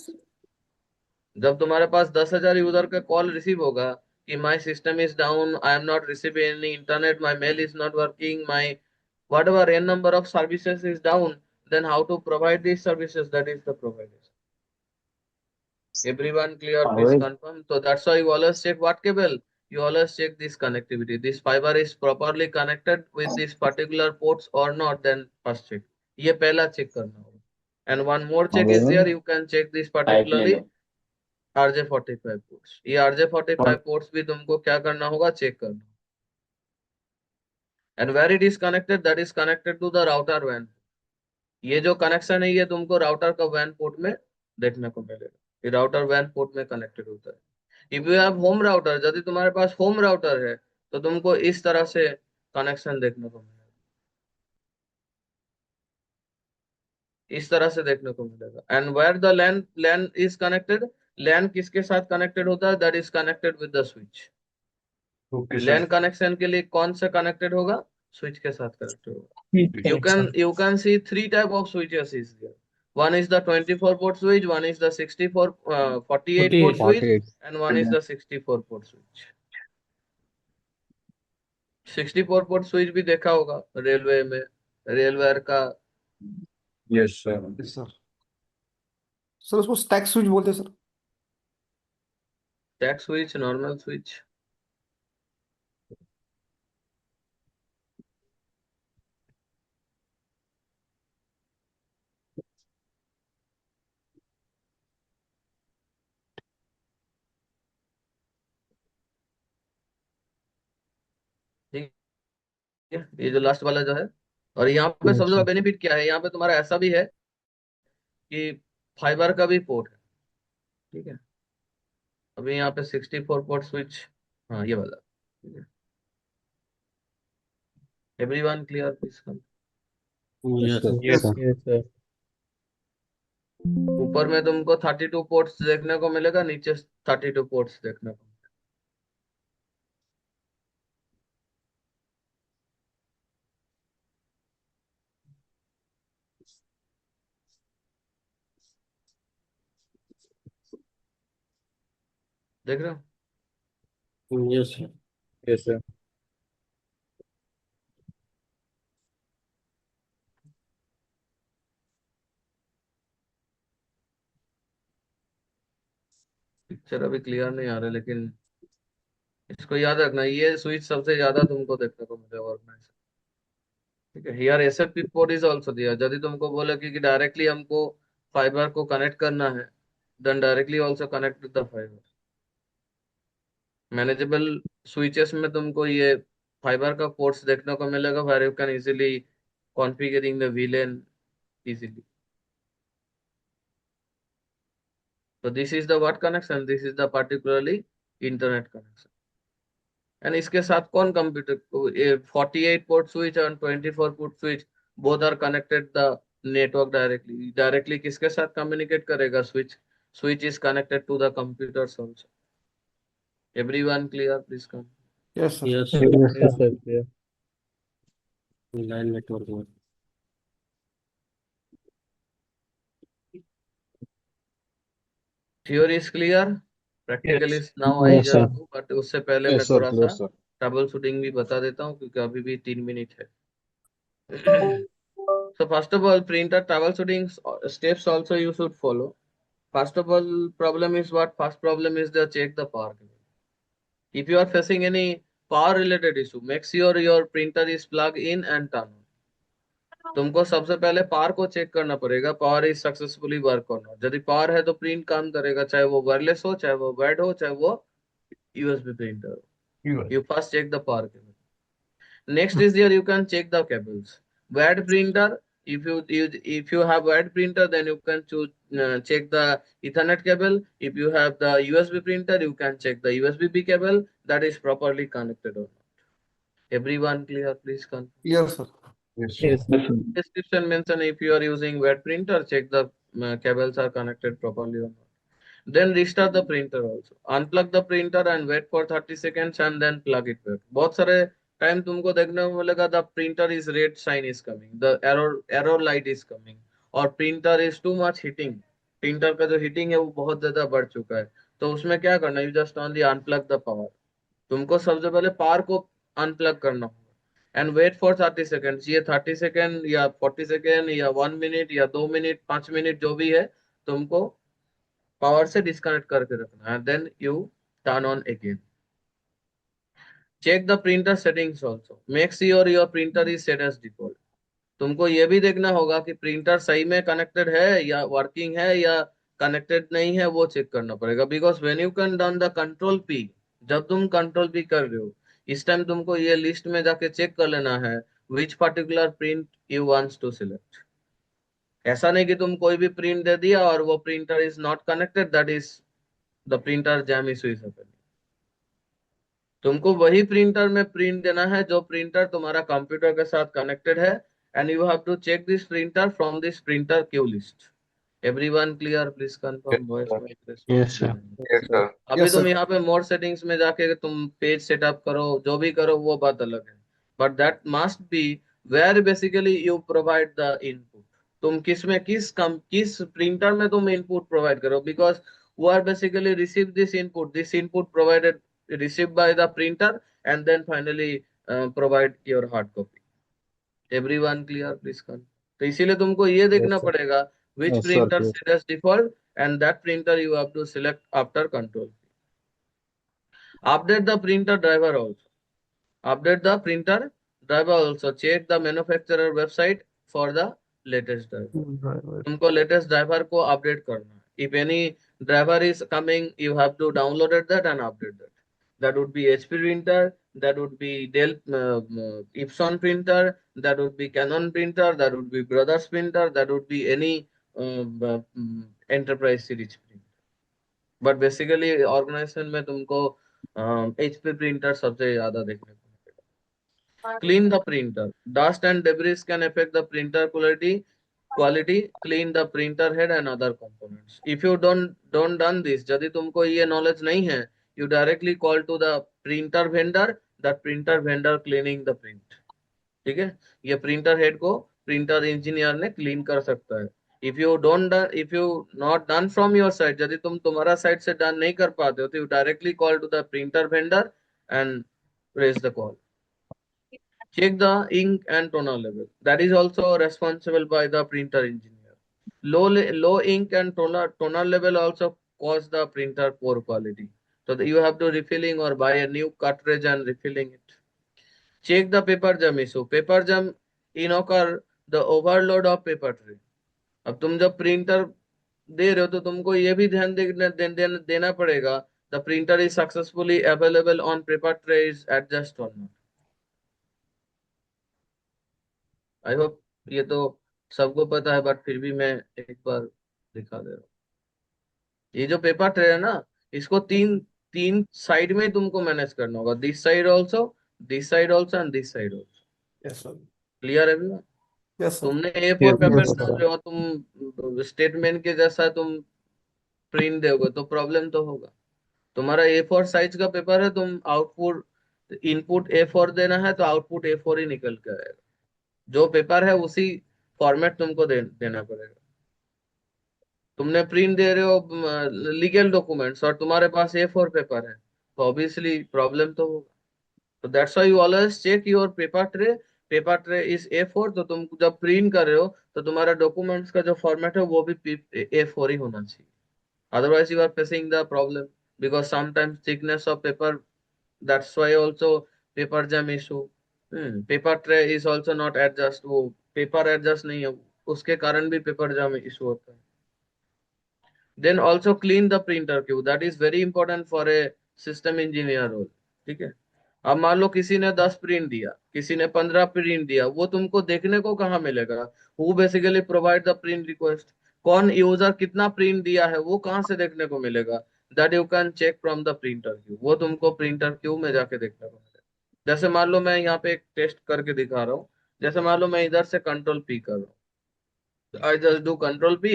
जब तुम्हारे पास 10,000 यूजर का कॉल रिसीव होगा कि my system is down, I am not receiving any internet, my mail is not working, my whatever n number of services is down, then how to provide these services? That is the providers. Everyone clear? Please confirm. So that's why you always check what cable. You always check this connectivity. This fiber is properly connected with this particular ports or not. Then first check. ये पहला check करना होगा. And one more check is there. You can check this particularly RJ45 ports. ये RJ45 ports भी तुमको क्या करना होगा? Check करना. And where it is connected, that is connected to the router WAN. ये जो कनेक्शन है ये तुमको राउटर का WAN पोर्ट में देखने को मिलेगा. ये राउटर WAN पोर्ट में कनेक्टेड होता है. If you have home router, यदि तुम्हारे पास होम राउटर है तो तुमको इस तरह से कनेक्शन देखने को मिलेगा, इस तरह से देखने को मिलेगा. And where the LAN is connected, LAN किसके साथ कनेक्टेड होता है? That is connected with the switch. Okay, sir. LAN connection के लिए कौन से कनेक्टेड होगा? स्विच के साथ कनेक्टेड होगा. You can see three type of switches is there. One is the 24 port switch, one is the 48 port switch, 48. and one is the 64 port switch. 64 port switch भी देखा होगा रेलवे में, रेलवेयर का. Yes, sir. Sir sir उसको stack switch बोलते हैं sir. Tag switch, normal switch. ये जो लास्ट वाला जो है। और यहाँ पे सबसे बड़ा बेनिफिट क्या है, यहाँ पे तुम्हारा ऐसा भी है कि फाइबर का भी पोर्ट है, ठीक है। अभी यहाँ पे 64 पोर्ट स्विच, हाँ ये वाला, ठीक है। Everyone clear please come. Yes, sir. Yes. Yes, sir. ऊपर में तुमको 32 पोर्ट्स देखने को मिलेगा, नीचे 32 पोर्ट्स देखने को मिलेगा। देख रहे हो? Yes, sir. Yes, sir. Picture अभी क्लियर नहीं आ रहा, लेकिन इसको याद रखना, ये स्विच सबसे ज्यादा तुमको देखने को मिलेगा ऑर्गेनाइज, ठीक है। Here SFP port is also दिया। यदि तुमको बोले कि डायरेक्टली हमको फाइबर को कनेक्ट करना है, then directly also connect with the fibre. Manageable switches में तुमको ये फाइबर का पोर्ट्स देखने को मिलेगा, where you can easily configuring the VLAN easily. So this is the what connection, this is the particularly internet connection। And इसके साथ कौन कंप्यूटर 48 पोर्ट स्विच और 24 port switch both are connected the network directly किसके साथ communicate करेगा, switch is connected to the computers also. Everyone clear please come. Yes sir. Yes, sir. Yes, sir. Clear. Line network में. Theory is clear, practically now I Yes, sir. Just, but उससे पहले मैं Yes, sir. थोड़ा Clear, सा sir. Troubleshooting भी बता देता हूँ, क्योंकि अभी भी 3 मिनट है। So first of all, printer troubleshooting steps also you should follow. First of all, problem is what? First problem is the check the power cable. If you are facing any power related issue, make sure your printer is plugged in and turn on. तुमको सबसे पहले power को check करना पड़ेगा, power is successfully work और not. यदि power है तो प्रिंट काम करेगा, चाहे वो वायरलेस हो, चाहे वो वायर्ड हो, चाहे वो USB printer हो। Yes. You first check the power cable. Next is here you can check the cables. Wired printer, if you have wired printer, then you can check the Ethernet cable. If you have the USB printer, you can check the USB-B cable that is properly connected or not. Everyone clear? Please confirm. Yes sir. Yes. Yes, Yes, sir. Description mention if you are using wired printer, check the cables are connected properly or not. Then restart the printer also. Unplug the printer and wait for 30 seconds and then plug it back. बहुत सारे time तुमको देखने को मिलेगा the printer is red sign is coming, the error light is coming, और printer is too much heating। Printer का जो heating है वो बहुत ज्यादा बढ़ चुका है, तो उसमें क्या करना, you just only unplug the power. तुमको सबसे पहले पावर को अनप्लग करना होगा एंड वेट फॉर 30 सेकेंड। ये 30 सेकेंड या 40 सेकेंड या 1 मिनट या 2 मिनट 5 मिनट जो भी है, तुमको पावर से डिस्कनेक्ट करके रखना है, then you turn on again. Check the printer settings also, make sure your printer is set as default. तुमको ये भी देखना होगा कि प्रिंटर सही में कनेक्टेड है या वर्किंग है या कनेक्टेड नहीं है, वो चेक करना पड़ेगा। Because when you can down the control P, जब तुम कंट्रोल पी कर रहे हो, इस टाइम तुमको ये लिस्ट में जाके चेक कर लेना है which particular print you wants to select. ऐसा नहीं कि तुम कोई भी प्रिंट दे दिया और वो printer is not connected, that is the printer jam issue is happening. तुमको वही प्रिंटर में प्रिंट देना है जो प्रिंटर तुम्हारा कंप्यूटर के साथ कनेक्टेड है, and you have to check this printer from this printer queue list। Everyone clear? Please confirm voice mic Yes, sir. Yes, sir. अभी Yes, तुम sir. यहाँ पे मोर सेटिंग्स में जाके तुम पेज सेटअप करो, जो भी करो वो बात अलग है, but that must be where basically you provide the input. तुम किस प्रिंटर में तुम इनपुट प्रोवाइड करो, बिकॉज वो are basically receive this input provided received by the printer and then finally provide your hard copy। Everyone clear? Please confirm। तो इसीलिए तुमको ये देखना sir. पड़ेगा which Yes, sir, printer clear. set as default and that printer you have to select after control। Update the printer driver also। Update the printer driver also। Check the manufacturer website for the latest driver। तुमको latest driver को update करना है। If any driver is coming, you have to download that and update that। That would be HP printer, that would be Dell Epson printer, that would be Canon printer, that would be Brothers printer, that would be any enterprise series printer. But basically organization में तुमको HP printer सबसे ज्यादा देखने को मिलेगा. Clean the printer. Dust and debris can affect the printer quality. Clean the printer head and other components. If you don't done this, यदि तुमको ये नॉलेज नहीं है, you directly call to the printer vendor, the printer vendor cleaning the print. ठीक है, ये printer head को printer engineer ने क्लीन कर सकता है. if you not done from your side, यदि तुम तुम्हारा साइड से डन नहीं कर पाते हो, तो you directly call to the printer vendor and raise the call. Check the ink and toner level. That is also responsible by the printer engineer. Low ink and toner level also cause the printer poor quality. So you have to refilling or buy a new cartridge and refilling it. Check the paper jam issue. Paper jam occur the overload of paper tray. अब तुम जब printer दे रहे हो तो तुमको ये भी ध्यान देना पड़ेगा, the printer is successfully available on paper tray, is adjust और नॉट. आई होप ये तो सबको पता है, बट फिर भी मैं एक बार दिखा दे रहा हूँ. ये जो पेपर ट्रे है ना, इसको तीन साइड में तुमको मैनेज करना होगा. This side also, this side also and this side also. Yes sir. Clear everyone? Yes sir. तुमने A4 पेपर डाल रहे हो, तुम स्टेटमेंट के जैसा तुम प्रिंट दोगे तो प्रॉब्लम तो होगा. तुम्हारा A4 साइज का पेपर है, तुम आउटपुट इनपुट A4 देना है तो आउटपुट A4 ही निकल के आएगा. जो पेपर है उसी फॉर्मेट तुमको देना पड़ेगा. तुमने प्रिंट दे रहे हो लीगल डॉक्यूमेंट्स और तुम्हारे पास A4 पेपर है, तो ऑब्वियसली प्रॉब्लम तो होगा. तो that's why you always check your paper tray. Paper tray is A4, तो तुम जब प्रिंट कर रहे हो तो तुम्हारा डॉक्यूमेंट्स का जो फॉर्मेट है वो भी A4 ही होना चाहिए. Otherwise you are facing the problem because sometimes thickness of paper, that's why also paper jam issue. Paper tray is also not adjust, वो पेपर एडजस्ट नहीं है, उसके कारण भी पेपर जैम इशू होता है. Then also clean the printer queue. That is very important for a system engineer role. ठीक है, अब मान लो किसी ने 10 प्रिंट दिया, किसी ने 15 प्रिंट दिया, वो तुमको देखने को कहाँ मिलेगा? Who basically provide the print request. कौन यूजर कितना प्रिंट दिया है वो कहाँ से देखने को मिलेगा? That you can check from the printer queue. वो तुमको प्रिंटर क्यू में जाके देखने को मिलेगा. जैसे मान लो मैं यहाँ पे एक टेस्ट करके दिखा रहा हूँ. जैसे मान लो मैं इधर से कंट्रोल P कर रहा हूँ, I just do control P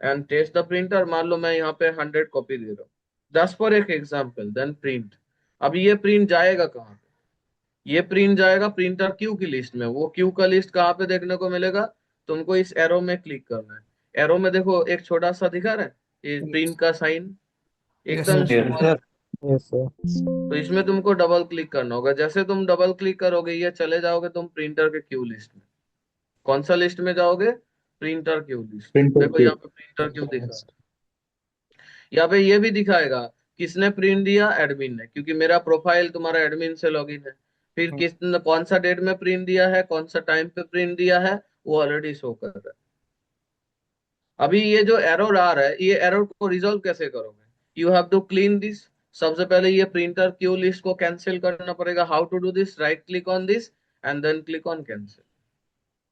and test the printer. मान लो मैं यहाँ पे 100 कॉपी दे रहा हूँ, जस्ट फॉर एक एग्जाम्पल. Then print. अब ये प्रिंट जाएगा कहाँ पे? ये प्रिंट जाएगा प्रिंटर क्यू की लिस्ट में. वो क्यू का लिस्ट कहाँ पे देखने को मिलेगा? तुमको इस एरो में क्लिक करना है. एरो में देखो एक छोटा सा दिखा रहा है, ये प्रिंट का साइन एकदम small. तो इसमें तुमको डबल क्लिक करना होगा. जैसे तुम डबल क्लिक करोगे ये चले जाओगे तुम प्रिंटर के क्यू लिस्ट में. कौन सा लिस्ट में जाओगे? Printer queue list. देखो यहाँ पे प्रिंटर क्यू दिखा रहा है. यहाँ पे ये भी दिखाएगा किसने प्रिंट दिया, एडमिन ने, क्योंकि मेरा प्रोफाइल तुम्हारा एडमिन से लॉगिन है. फिर किसने कौन सा डेट में प्रिंट दिया है, कौन सा टाइम पे प्रिंट दिया है, वो ऑलरेडी शो कर रहा है. अभी ये जो एरर आ रहा है, ये एरर को रिजॉल्व कैसे करोगे? You have to clean this. सबसे पहले ये प्रिंटर क्यू लिस्ट को कैंसिल करना पड़ेगा. How to do this? Right click on this and then click on cancel.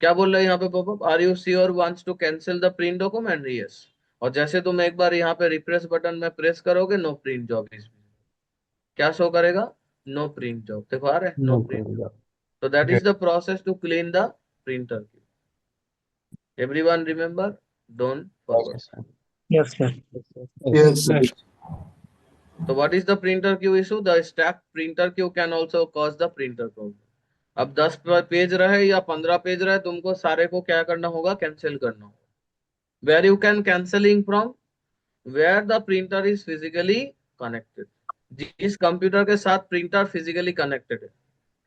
क्या बोल रहे हैं यहाँ पे popup? Are you sure wants to cancel the print document? Yes. और जैसे तुम एक बार यहाँ पे रिफ्रेश बटन में प्रेस करोगे, नो प्रिंट जॉब इज, क्या शो करेगा? No print job. देखो आ रहा है no print job. So that is the process to clean the printer queue. Everyone remember? Don't forget. Yes, sir. Yes, sir. So what is the printer queue issue? The stacked printer queue can also cause the printer problem. अब 10 page रहे या 15 page रहे, तुमको सारे को क्या करना होगा? कैंसिल करना होगा. Where you can cancelling from? Where the printer is physically connected. जिस कंप्यूटर के साथ प्रिंटर फिजिकली कनेक्टेड है.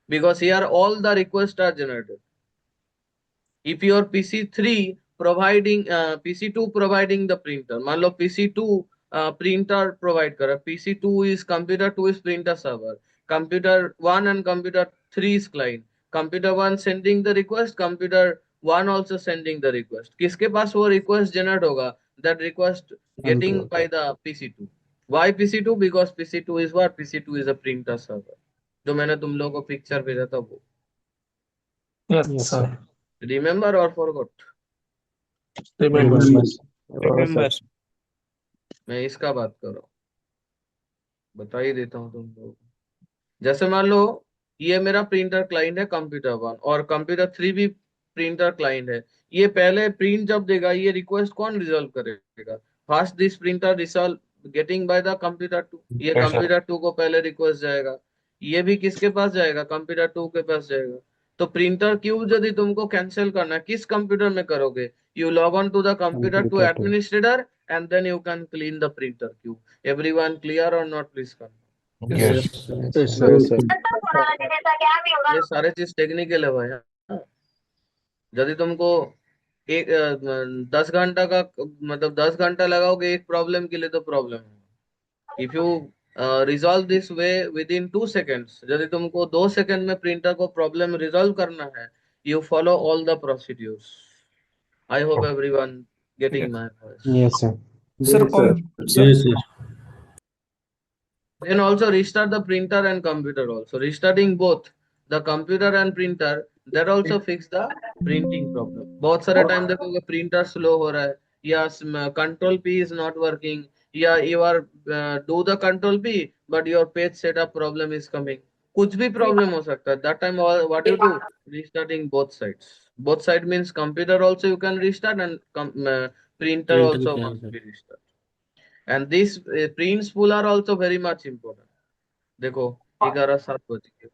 Because here all the requests are generated. If your PC2 providing the printer, मान लो PC2 printer provide कर रहा है. PC2 is computer 2 is printer server. Computer 1 and computer 3 is client. Computer 1 sending the request, computer 1 also sending the request. किसके पास वो request generate होगा? That request getting by the PC2. Why PC2? Because PC2 is what? PC2 is a printer server. जो मैंने तुम लोगों को picture भेजा था वो. Yes, Yes, sir. sir. Remember or forgot? Remember. Remember, sir. मैं इसका बात कर रहा हूँ. बता ही देता हूँ तुम लोगों को. जैसे मान लो ये मेरा प्रिंटर क्लाइंट है कंप्यूटर 1 और कंप्यूटर 3 भी प्रिंटर क्लाइंट है. ये पहले प्रिंट जब देगा ये रिक्वेस्ट कौन रिजॉल्व करेगा? First this printer resolve getting by the computer 2. ये Yes, sir. कंप्यूटर 2 को पहले रिक्वेस्ट जाएगा. ये भी किसके पास जाएगा? कंप्यूटर 2 के पास जाएगा. तो प्रिंटर क्यू यदि तुमको कैंसिल करना है किस कंप्यूटर में करोगे? You log on to the computer to Computer 2. Administrator and then you can clean the printer queue. Everyone clear और नॉट? प्लीज कर. Yes. Yes, sir. Yes, sir. ये सारे चीज टेक्निकल है भाई. हाँ. यदि तुमको एक 10 घंटा का मतलब 10 घंटा लगाओगे एक प्रॉब्लम के लिए तो प्रॉब्लम है. If you resolve this way with in 2 seconds, यदि तुमको 2 सेकेंड में प्रिंटर को प्रॉब्लम रिजॉल्व करना है, you follow all the procedures. I hope everyone getting my voice. Yes, sir. Sir Yes, sir. Sir Yes, sir. Then also restart the printer and computer also. Restarting both the computer and printer, that also fix the printing problem. बहुत सारे time देखोगे printer slow हो रहा है या control P is not working या you are do the control P but your page setup problem is coming. कुछ भी प्रॉब्लम हो सकता है. That time what you do? Restarting both sides. Both side means computer also you can restart and printer Printer also can, must sir. be restart. And these print spool are also very much important. देखो 11:07 बज गए.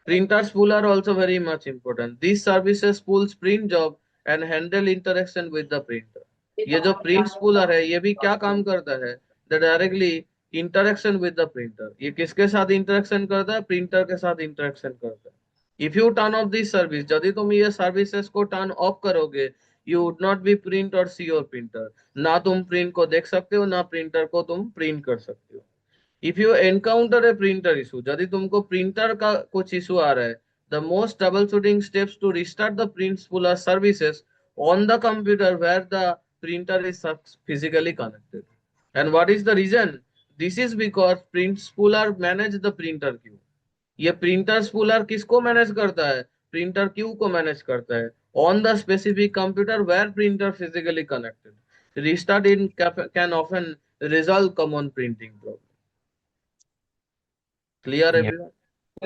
Printer spool are also very much important. These services spools print job and handle interaction with the printer. ये जो print spooler है ये भी क्या काम करता है? The directly interaction with the printer. ये किसके साथ interaction करता है? Printer के साथ interaction करता है. If you turn off this service, यदि तुम ये services को turn off करोगे, you would not be print or see your printer. ना तुम print को देख सकते हो ना printer को तुम print कर सकते हो. If you encounter a printer issue, यदि तुमको प्रिंटर का कुछ इशू आ रहा है, the most troubleshooting steps to restart the print spooler services on the computer where the printer is physically connected. And what is the reason? This is because print spooler manage the printer queue. ये printer spooler किसको manage करता है? Printer queue को manage करता है on the specific computer where printer physically connected. Restart in can often resolve common printing problem. Clear everyone?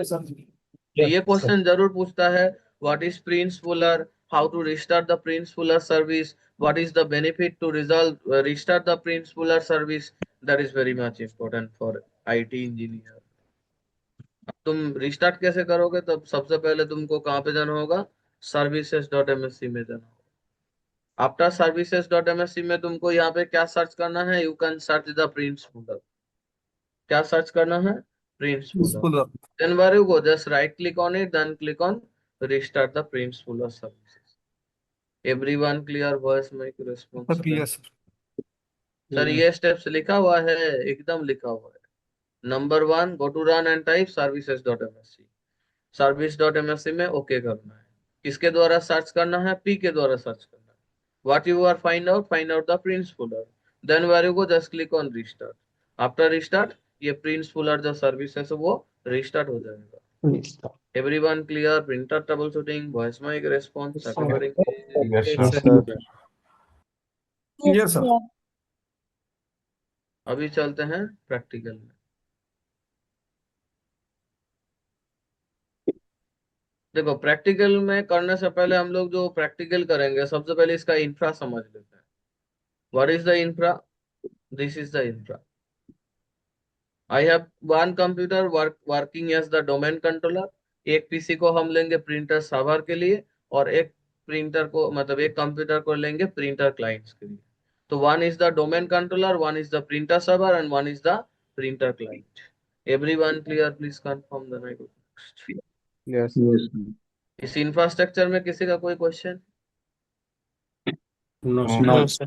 Sir ये question जरूर पूछता है. What is print spooler? How to restart the print spooler service? What is the benefit to resolve restart the print spooler service? That is very much important for IT engineer. तुम restart कैसे करोगे? तो सबसे पहले तुमको कहाँ पे जाना होगा? services.msc में जाना होगा. आफ्टर services.msc में तुमको यहाँ पे क्या सर्च करना है? You can search the print spooler. क्या सर्च करना है? Print spooler. School Then where you go, just right click on it, then click on restart the print spooler services. Everyone clear? Voice mic response. Sir clear sir. Sir ये steps लिखा हुआ है, एकदम लिखा हुआ है. Number 1, go to run and type services.msc. service.msc में okay करना है. किसके द्वारा सर्च करना है? पी के द्वारा सर्च करना है. What you are find out the print spooler. Then where you go, just click on restart. After restart ये print spooler जो सर्विसेस है वो रिस्टार्ट हो जाएगा. Restart. Everyone clear? Printer troubleshooting, voice mic response, Yes, sir. recording. Yes, Yes, sir. sir. Clear sir. अभी चलते हैं practical में. देखो प्रैक्टिकल में करने से पहले हम लोग जो प्रैक्टिकल करेंगे सबसे पहले इसका इंफ्रा समझ लेते हैं. What is the infra? This is the infra. I have one computer working as the domain controller. एक पीसी को हम लेंगे प्रिंटर सर्वर के लिए और एक प्रिंटर को मतलब एक कंप्यूटर को लेंगे प्रिंटर क्लाइंट्स के लिए. तो one is the domain controller, one is the printer server and one is the printer client. Everyone clear? Please confirm the next. Yes. Yes, sir. इस इंफ्रास्ट्रक्चर में किसी का कोई question? No, sir. No, sir.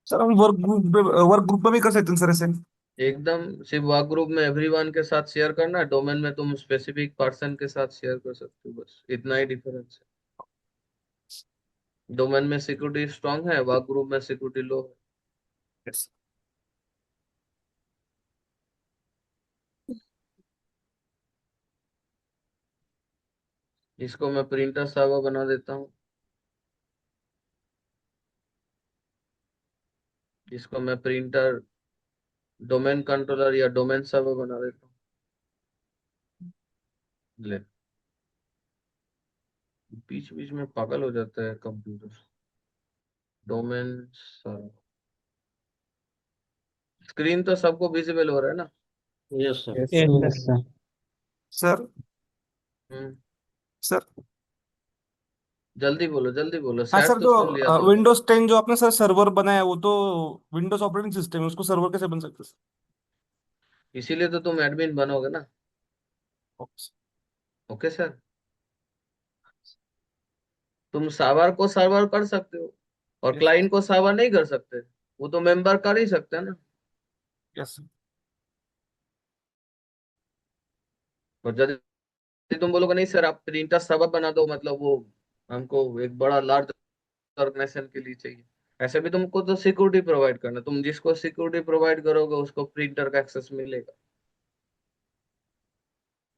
Sir हम work group में भी कर सकते हैं सर ऐसे. एकदम सिर्फ वर्क ग्रुप में एवरीवन के साथ शेयर करना है. डोमेन में तुम स्पेसिफिक पर्सन के साथ शेयर कर सकते हो. बस इतना ही डिफरेंस है. डोमेन में सिक्योरिटी स्ट्रांग है, वर्क ग्रुप में सिक्योरिटी लो है। यस इसको मैं प्रिंटर सर्वर बना देता हूँ, इसको मैं प्रिंटर डोमेन कंट्रोलर या डोमेन सर्वर बना देता हूँ। ले, बीच बीच में पागल हो जाता है कंप्यूटर। डोमेन सर्वर, स्क्रीन तो सबको विजिबल हो रहा है ना? Yes sir. Yes, Yes, sir. sir. Sir hmm, sir जल्दी बोलो, हाँ सेट सर, तो सुन लिया जो तुमने। विंडोज 10 जो आपने सर सर्वर बनाया है, वो तो विंडोज ऑपरेटिंग सिस्टम है, उसको सर्वर कैसे बन सकता है सर? इसीलिए तो तुम एडमिन बनोगे ना। ओके ओके सर, तुम सर्वर को सर्वर कर सकते हो और यस क्लाइंट को सर्वर नहीं कर सकते, वो तो मेंबर कर ही सकते हैं ना। यस और यदि तुम बोलोगे नहीं सर आप प्रिंटर सर्वर बना दो, मतलब वो हमको एक बड़ा लार्ज ऑर्गेनाइजेशन के लिए चाहिए, ऐसे भी तुमको तो सिक्योरिटी प्रोवाइड करना, तुम जिसको सिक्योरिटी प्रोवाइड करोगे उसको प्रिंटर का एक्सेस मिलेगा।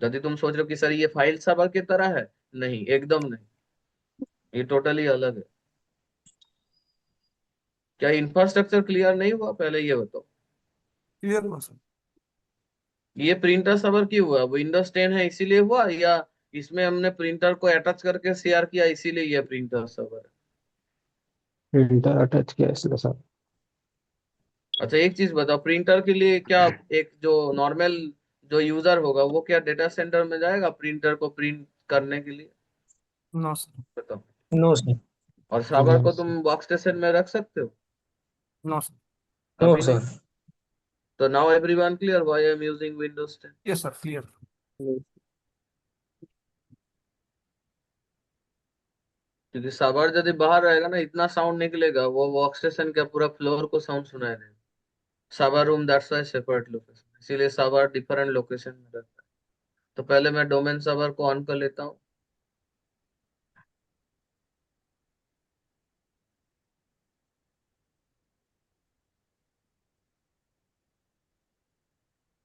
यदि तुम सोच रहे हो कि सर ये फाइल सर्वर की तरह है, नहीं, एकदम नहीं, ये टोटली अलग है। क्या इंफ्रास्ट्रक्चर क्लियर नहीं हुआ? पहले ये बताओ, क्लियर हुआ सर। ये प्रिंटर सर्वर क्यों हुआ? विंडोज 10 है इसीलिए हुआ, या इसमें हमने प्रिंटर को अटैच करके शेयर किया इसीलिए ये प्रिंटर सर्वर है? Printer अटैच किया इसलिए सर। अच्छा एक चीज बताओ, प्रिंटर के लिए क्या एक जो नॉर्मल जो यूजर होगा वो क्या डेटा सेंटर में जाएगा प्रिंटर को प्रिंट करने के लिए? No sir. बताओ। No, sir. और सर्वर को Yes. तुम वर्क स्टेशन में रख सकते हो? No sir. No, कभी नहीं। sir. तो now everyone clear why I am using Windows 10? Yes sir, clear. क्योंकि सर्वर यदि बाहर रहेगा ना, इतना साउंड निकलेगा, वो वर्क स्टेशन का पूरा फ्लोर को साउंड सुनाई देगा। Server room that's why separate location, इसीलिए सर्वर डिफरेंट लोकेशन में रहता है। तो पहले मैं डोमेन सर्वर को ऑन कर लेता हूँ।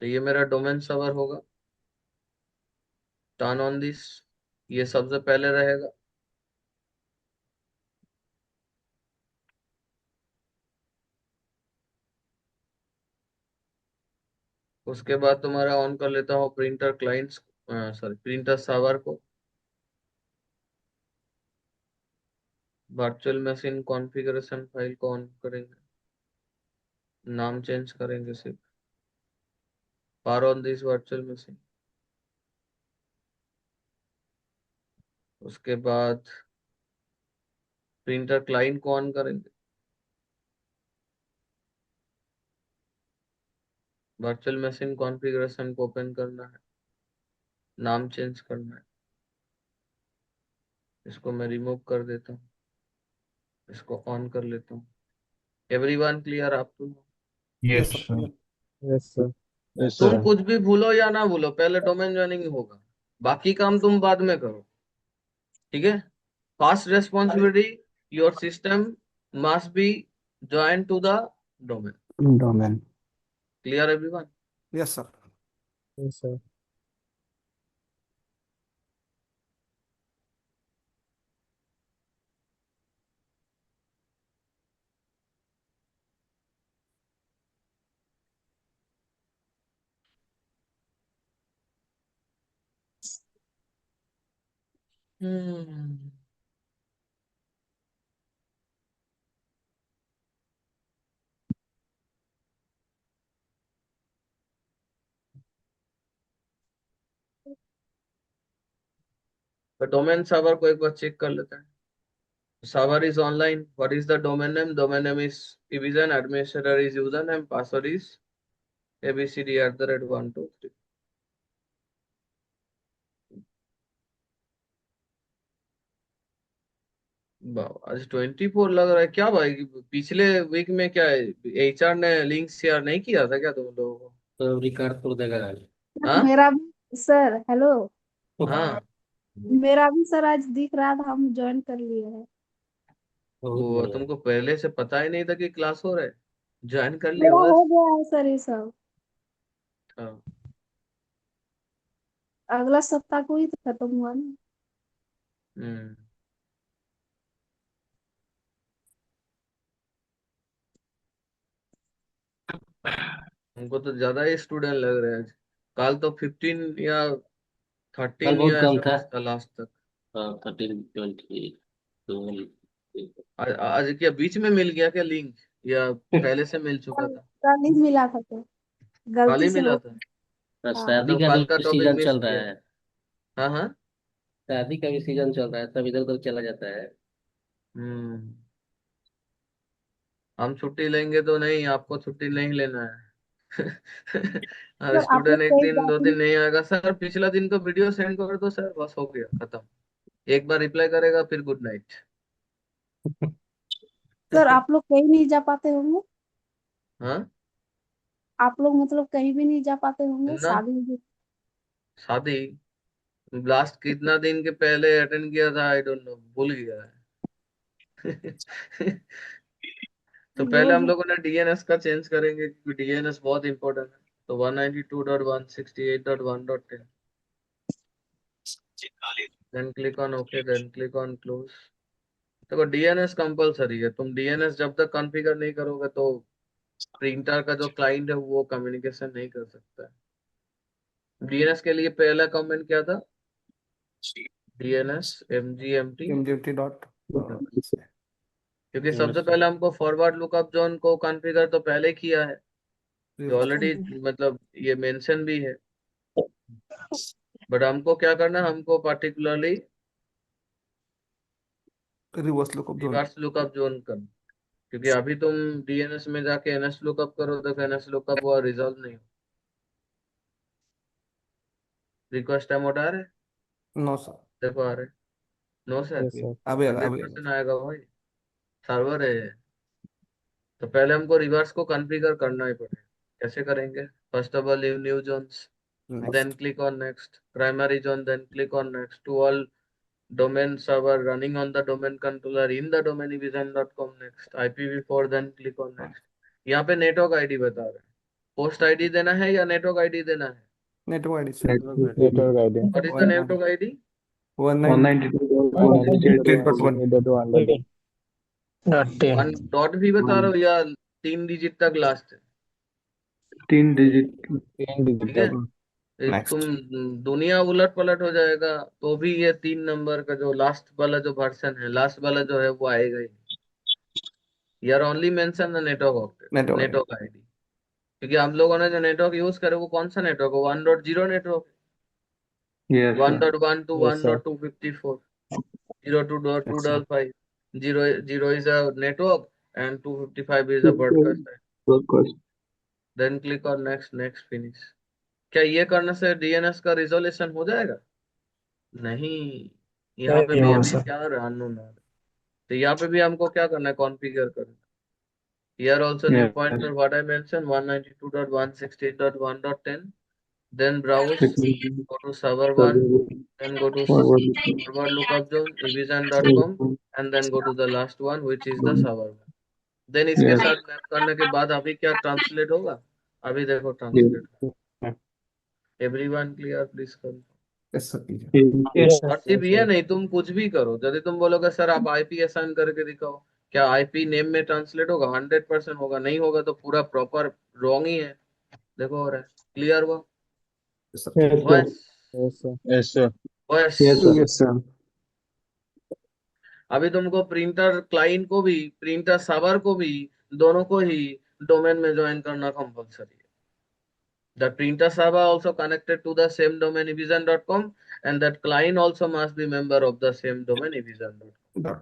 तो ये मेरा डोमेन सर्वर होगा, टर्न ऑन दिस, ये सबसे पहले रहेगा। उसके बाद तुम्हारा ऑन कर लेता हूँ printer clients, sorry printer server को। वर्चुअल मशीन कॉन्फ़िगरेशन फाइल को ऑन करेंगे, नाम चेंज करेंगे सिर्फ, power on this virtual machine. उसके बाद प्रिंटर क्लाइंट को ऑन करेंगे, वर्चुअल मशीन कॉन्फ़िगरेशन को ओपन करना है, नाम चेंज करना है। इसको मैं रिमूव कर देता हूँ, इसको ऑन कर लेता हूँ। एवरीवन क्लियर आप तुम? Yes Yes, sir, sir. Clear. Yes, sir. Yes, तुम sir. कुछ भी भूलो या ना भूलो, पहले डोमेन ज्वाइनिंग होगा, बाकी काम तुम बाद में करो, ठीक है? First responsibility, your system must be join to the domain. Domain. Clear everyone? Yes sir. Yes, sir. Hmm, तो डोमेन सर्वर को एक बार चेक कर लेते हैं। Server is online. What is the domain name? Domain name is Evision. Administrator is username. Password is abcd@123. आज 24 लग रहा है क्या भाई? पिछले वीक में क्या है, एचआर ने लिंक शेयर नहीं किया था क्या तुम लोगों को? तो रिकॉर्ड कर देगा आज। हाँ मेरा भी सर, हेलो, हाँ, मेरा भी सर आज दिख रहा था, हम ज्वाइन कर लिए हैं। बहुत वो बढ़िया। तुमको पहले से पता ही नहीं था कि क्लास हो रहा है, ज्वाइन कर लिया मेरा हो बस। गया है सर ये सब। हाँ। अगला सप्ताह को ही तो खत्म हुआ ना। हम्म। हमको तो ज्यादा ही स्टूडेंट लग रहे हैं आज। कल तो 15 या कल 13 बहुत या कम ऐसा था। कुछ था लास्ट तक। 13, 20 12। आज क्या बीच में मिल गया क्या लिंक, या पहले से मिल चुका कल था? कल ही मिला था तो कल गलती ही से मिला हो। था? हाँ शादी मतलब का कल भी का टॉपिक सीजन मिस चल रहा किया? है। हाँ हाँ। शादी का भी सीजन चल रहा है, सब इधर उधर चला जाता है। हम्म। हम छुट्टी लेंगे तो नहीं, आपको छुट्टी नहीं लेना है। और सर आप लोग स्टूडेंट एक कहीं दिन दो जाते दिन हैं? नहीं आएगा सर, पिछला दिन का वीडियो सेंड कर दो सर, बस हो गया खत्म। एक बार रिप्लाई करेगा फिर गुड नाइट। सर आप लोग कहीं नहीं जा पाते होंगे? हाँ। आप लोग मतलब कहीं भी नहीं जा पाते होंगे ना, शादी में? शादी लास्ट कितना दिन के पहले अटेंड किया था, आई डोंट नो, भूल गया है। तो पहले हम रोज लोगों ने डीएनएस का चेंज करेंगे क्योंकि डीएनएस बहुत इंपॉर्टेंट है। तो 192.168.1.10, then click on okay, then click on close. देखो डीएनएस कंपलसरी है, तुम डीएनएस जब तक कॉन्फ़िगर नहीं करोगे तो प्रिंटर का जो क्लाइंट है वो कम्युनिकेशन नहीं कर सकता है। डीएनएस के लिए पहला कमेंट क्या था? डीएनएस mgmt, MGMT डॉट क्योंकि सबसे Yes, sir. पहले हमको फॉरवर्ड लुकअप जोन को कॉन्फ़िगर तो पहले किया है, ये ऑलरेडी मतलब ये मेंशन भी है। बट हमको क्या करना है, हमको particularly reverse lookup zone. Reverse lookup zone करना, क्योंकि अभी तुम डीएनएस में जाके एनएस लुकअप करो तो एनएस लुकअप वो रिजॉल्व नहीं हो। रिक्वेस्ट टाइम आ रहे, नो सर। देखो आ रहे, नो सर, Yes, sir. अभी आएगा अभी 100% आएगा। आएगा भाई, सर्वर है। तो पहले हमको रिवर्स को कॉन्फ़िगर करना ही पड़ेगा। कैसे करेंगे? First of all new zones, then next. click on next primary zone, then click on next to all domain server running on the domain controller in the domain evision.com, next IPv4, then click on next। यहाँ पे network ID बता रहे हैं, post ID देना है या network ID देना है? Network ID sir. Network ID. What is the network ID? 192.168.1। 192.168.1. One dot भी बता रहे हो या 3 डिजिट तक लास्ट है? 3 डिजिट। 3 digit ठीक है। तक. तुम नेक्स्ट। दुनिया उलट पलट हो जाएगा तो भी ये 3 नंबर का जो लास्ट वाला जो वर्जन है, लास्ट वाला जो है वो आएगा ही। यार only mention the network network ID. Network ID, क्योंकि हम लोगों ने जो नेटवर्क यूज करे वो कौन सा नेटवर्क है? 1.0 network, yes sir. 1.1 to Yes, sir. 1.254, 0 to 2.5, 0 is a network and 255 is a broadcast। Broadcast. Then click on next, next finish. क्या ये करने से डीएनएस का रिजोल्यूशन हो जाएगा? नहीं, यहाँ पे भी अभी क्या अननोन है। तो यहाँ पे भी हमको क्या करना है, कॉन्फ़िगर करना। Here also new yes. pointer what I mentioned, 192.168.1.10, then browse, go to server 1, then go to forward lookup zone evision.com, and then go to the last one which is the server 1। then इसके yes. साथ map करने के बाद अभी क्या translate होगा? अभी देखो ट्रांसलेट। एवरीवन क्लियर प्लीज करो। यस सर कीजिए। और सिर्फ ये नहीं, तुम कुछ भी करो, यदि तुम बोलोगे सर आप आईपी असाइन करके दिखाओ, क्या आईपी नेम में ट्रांसलेट होगा? 100% होगा, नहीं होगा तो पूरा प्रॉपर रॉन्ग ही है। देखो हो रहा है, क्लियर हुआ? यस सर कीजिए। बस Yes, sir. Yes, sir. बस। Yes sir. अभी तुमको प्रिंटर क्लाइंट को भी प्रिंटर सर्वर को भी दोनों को ही डोमेन में ज्वाइन करना कंपलसरी है। The printer server also connected to the same domain evision.com, and that client also must be member of the same domain evision.com।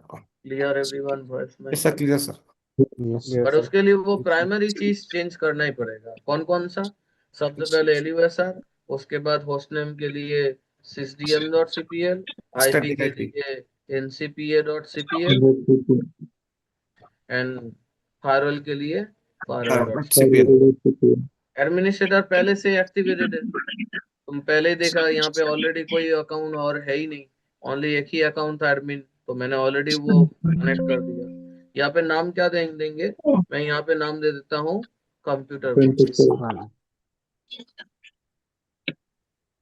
.com। Clear everyone voice में? Yes sir clear sir. Yes, but sir. उसके लिए वो primary चीज change करना ही पड़ेगा। कौन कौन सा? सबसे पहले एलयूएसआर, उसके बाद होस्टनेम के लिए sysdm.cpl, आईपी स्टैटिक के आईपी। लिए ncpa.cpl, एंड फायरवॉल के लिए firewall.cpl। CPL। एडमिनिस्ट्रेटर पहले से एक्टिवेटेड है, तुम पहले ही देखा यहाँ पे ऑलरेडी कोई अकाउंट और है ही नहीं, ओनली एक ही अकाउंट था एडमिन, तो मैंने ऑलरेडी वो कनेक्ट कर दिया। यहाँ पे नाम क्या देंगे? मैं यहाँ पे नाम दे देता हूँ कंप्यूटर। 24.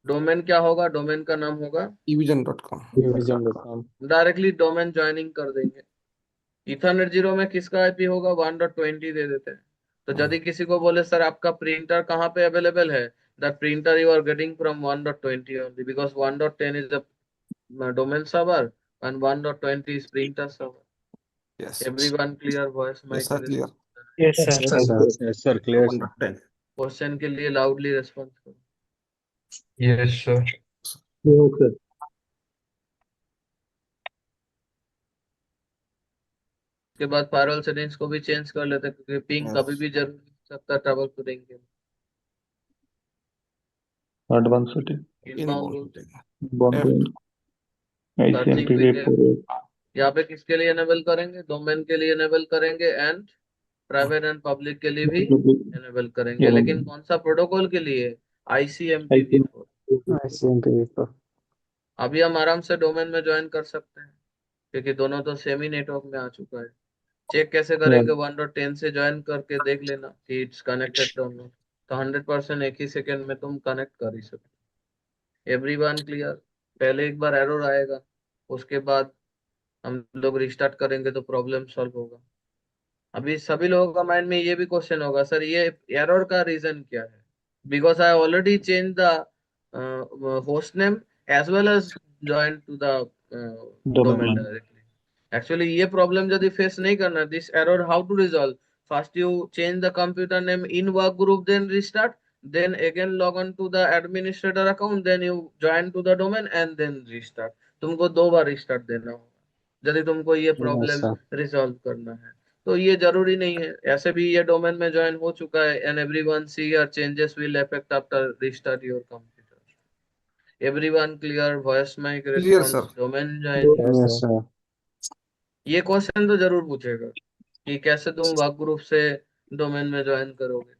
डोमेन क्या होगा? डोमेन का नाम होगा evision.com। Division.com. Directly domain joining कर देंगे। इथरनेट 0 में किसका आईपी होगा? 1.20 दे देते हैं। तो यदि किसी को बोले सर आपका प्रिंटर कहाँ पे अवेलेबल है, the printer you are getting from 1.20 only, because 1.10 is the domain server and 1.20 is printer server. Yes, Everyone clear? Voice yes mic sir, clear। Yes, sir. Yes, sir. Yes, sir. Clear, sir. 110। Question के लिए loudly response करो। Yes, sir. Yes, sir. उसके बाद firewall settings को भी change कर लेते हैं, क्योंकि पिंग Yes। कभी भी जरूर हो सकता है ट्रबल शूटिंग के। Advanced setting. Inbound rule, Boundary. Searching ICMP with, report. यहाँ पे किसके लिए एनेबल करेंगे? डोमेन के लिए एनेबल करेंगे एंड प्राइवेट एंड पब्लिक के लिए भी एनेबल करेंगे। लेकिन कौन सा प्रोटोकॉल के लिए? ICMPv4। ICMP report. अभी हम आराम से डोमेन में ज्वाइन कर सकते हैं, क्योंकि दोनों तो सेम ही नेटवर्क में आ चुका है। चेक कैसे करेंगे? 1.10 से ज्वाइन करके देख लेना कि इट्स कनेक्टेड डोमेन, तो 100% एक ही सेकेंड में तुम कनेक्ट कर ही सकते। Everyone clear? पहले एक बार एरर आएगा, उसके बाद हम लोग रिस्टार्ट करेंगे तो प्रॉब्लम सॉल्व होगा। अभी सभी लोगों का माइंड में ये भी क्वेश्चन होगा, सर ये एरर का रीजन क्या है? Because I already change the host name as well as join to the domain directly. Actually ये प्रॉब्लम यदि फेस नहीं करना, this error how to resolve? First you change the computer name in workgroup, then restart, then again log on to the administrator account, then you join to the domain and then restart। तुमको 2 बार restart देना होगा यदि तुमको ये Yes, problem sir. Resolve करना है। तो ये जरूरी नहीं है, ऐसे भी ये डोमेन में ज्वाइन हो चुका है। And everyone see your changes will affect after restart your computer. Everyone clear? Voice mic clear response, sir. Domain join. Yes, sir. ये क्वेश्चन तो जरूर पूछेगा कि कैसे तुम वर्क ग्रुप से डोमेन में ज्वाइन करोगे।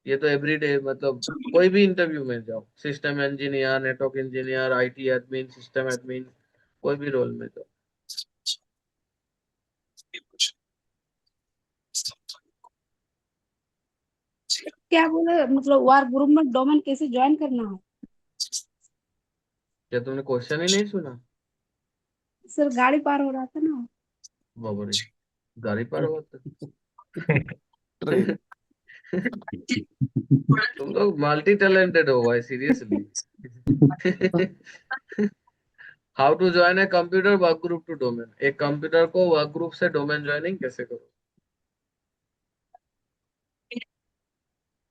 ये तो एवरीडे, मतलब कोई भी इंटरव्यू में जाओ, system engineer, network engineer, IT admin, system admin, कोई भी रोल में जाओ। क्या बोले, मतलब वार ग्रुप में डोमेन कैसे ज्वाइन करना है? क्या तुमने क्वेश्चन ही नहीं सुना? सर गाड़ी पार हो रहा था ना। बाबा रे, गाड़ी पार हुआ था। ट्रेन। तुम लोग मल्टी टैलेंटेड हो भाई, seriously. How to join a computer work group to domain? एक कंप्यूटर को वर्क ग्रुप से डोमेन ज्वाइनिंग कैसे करो?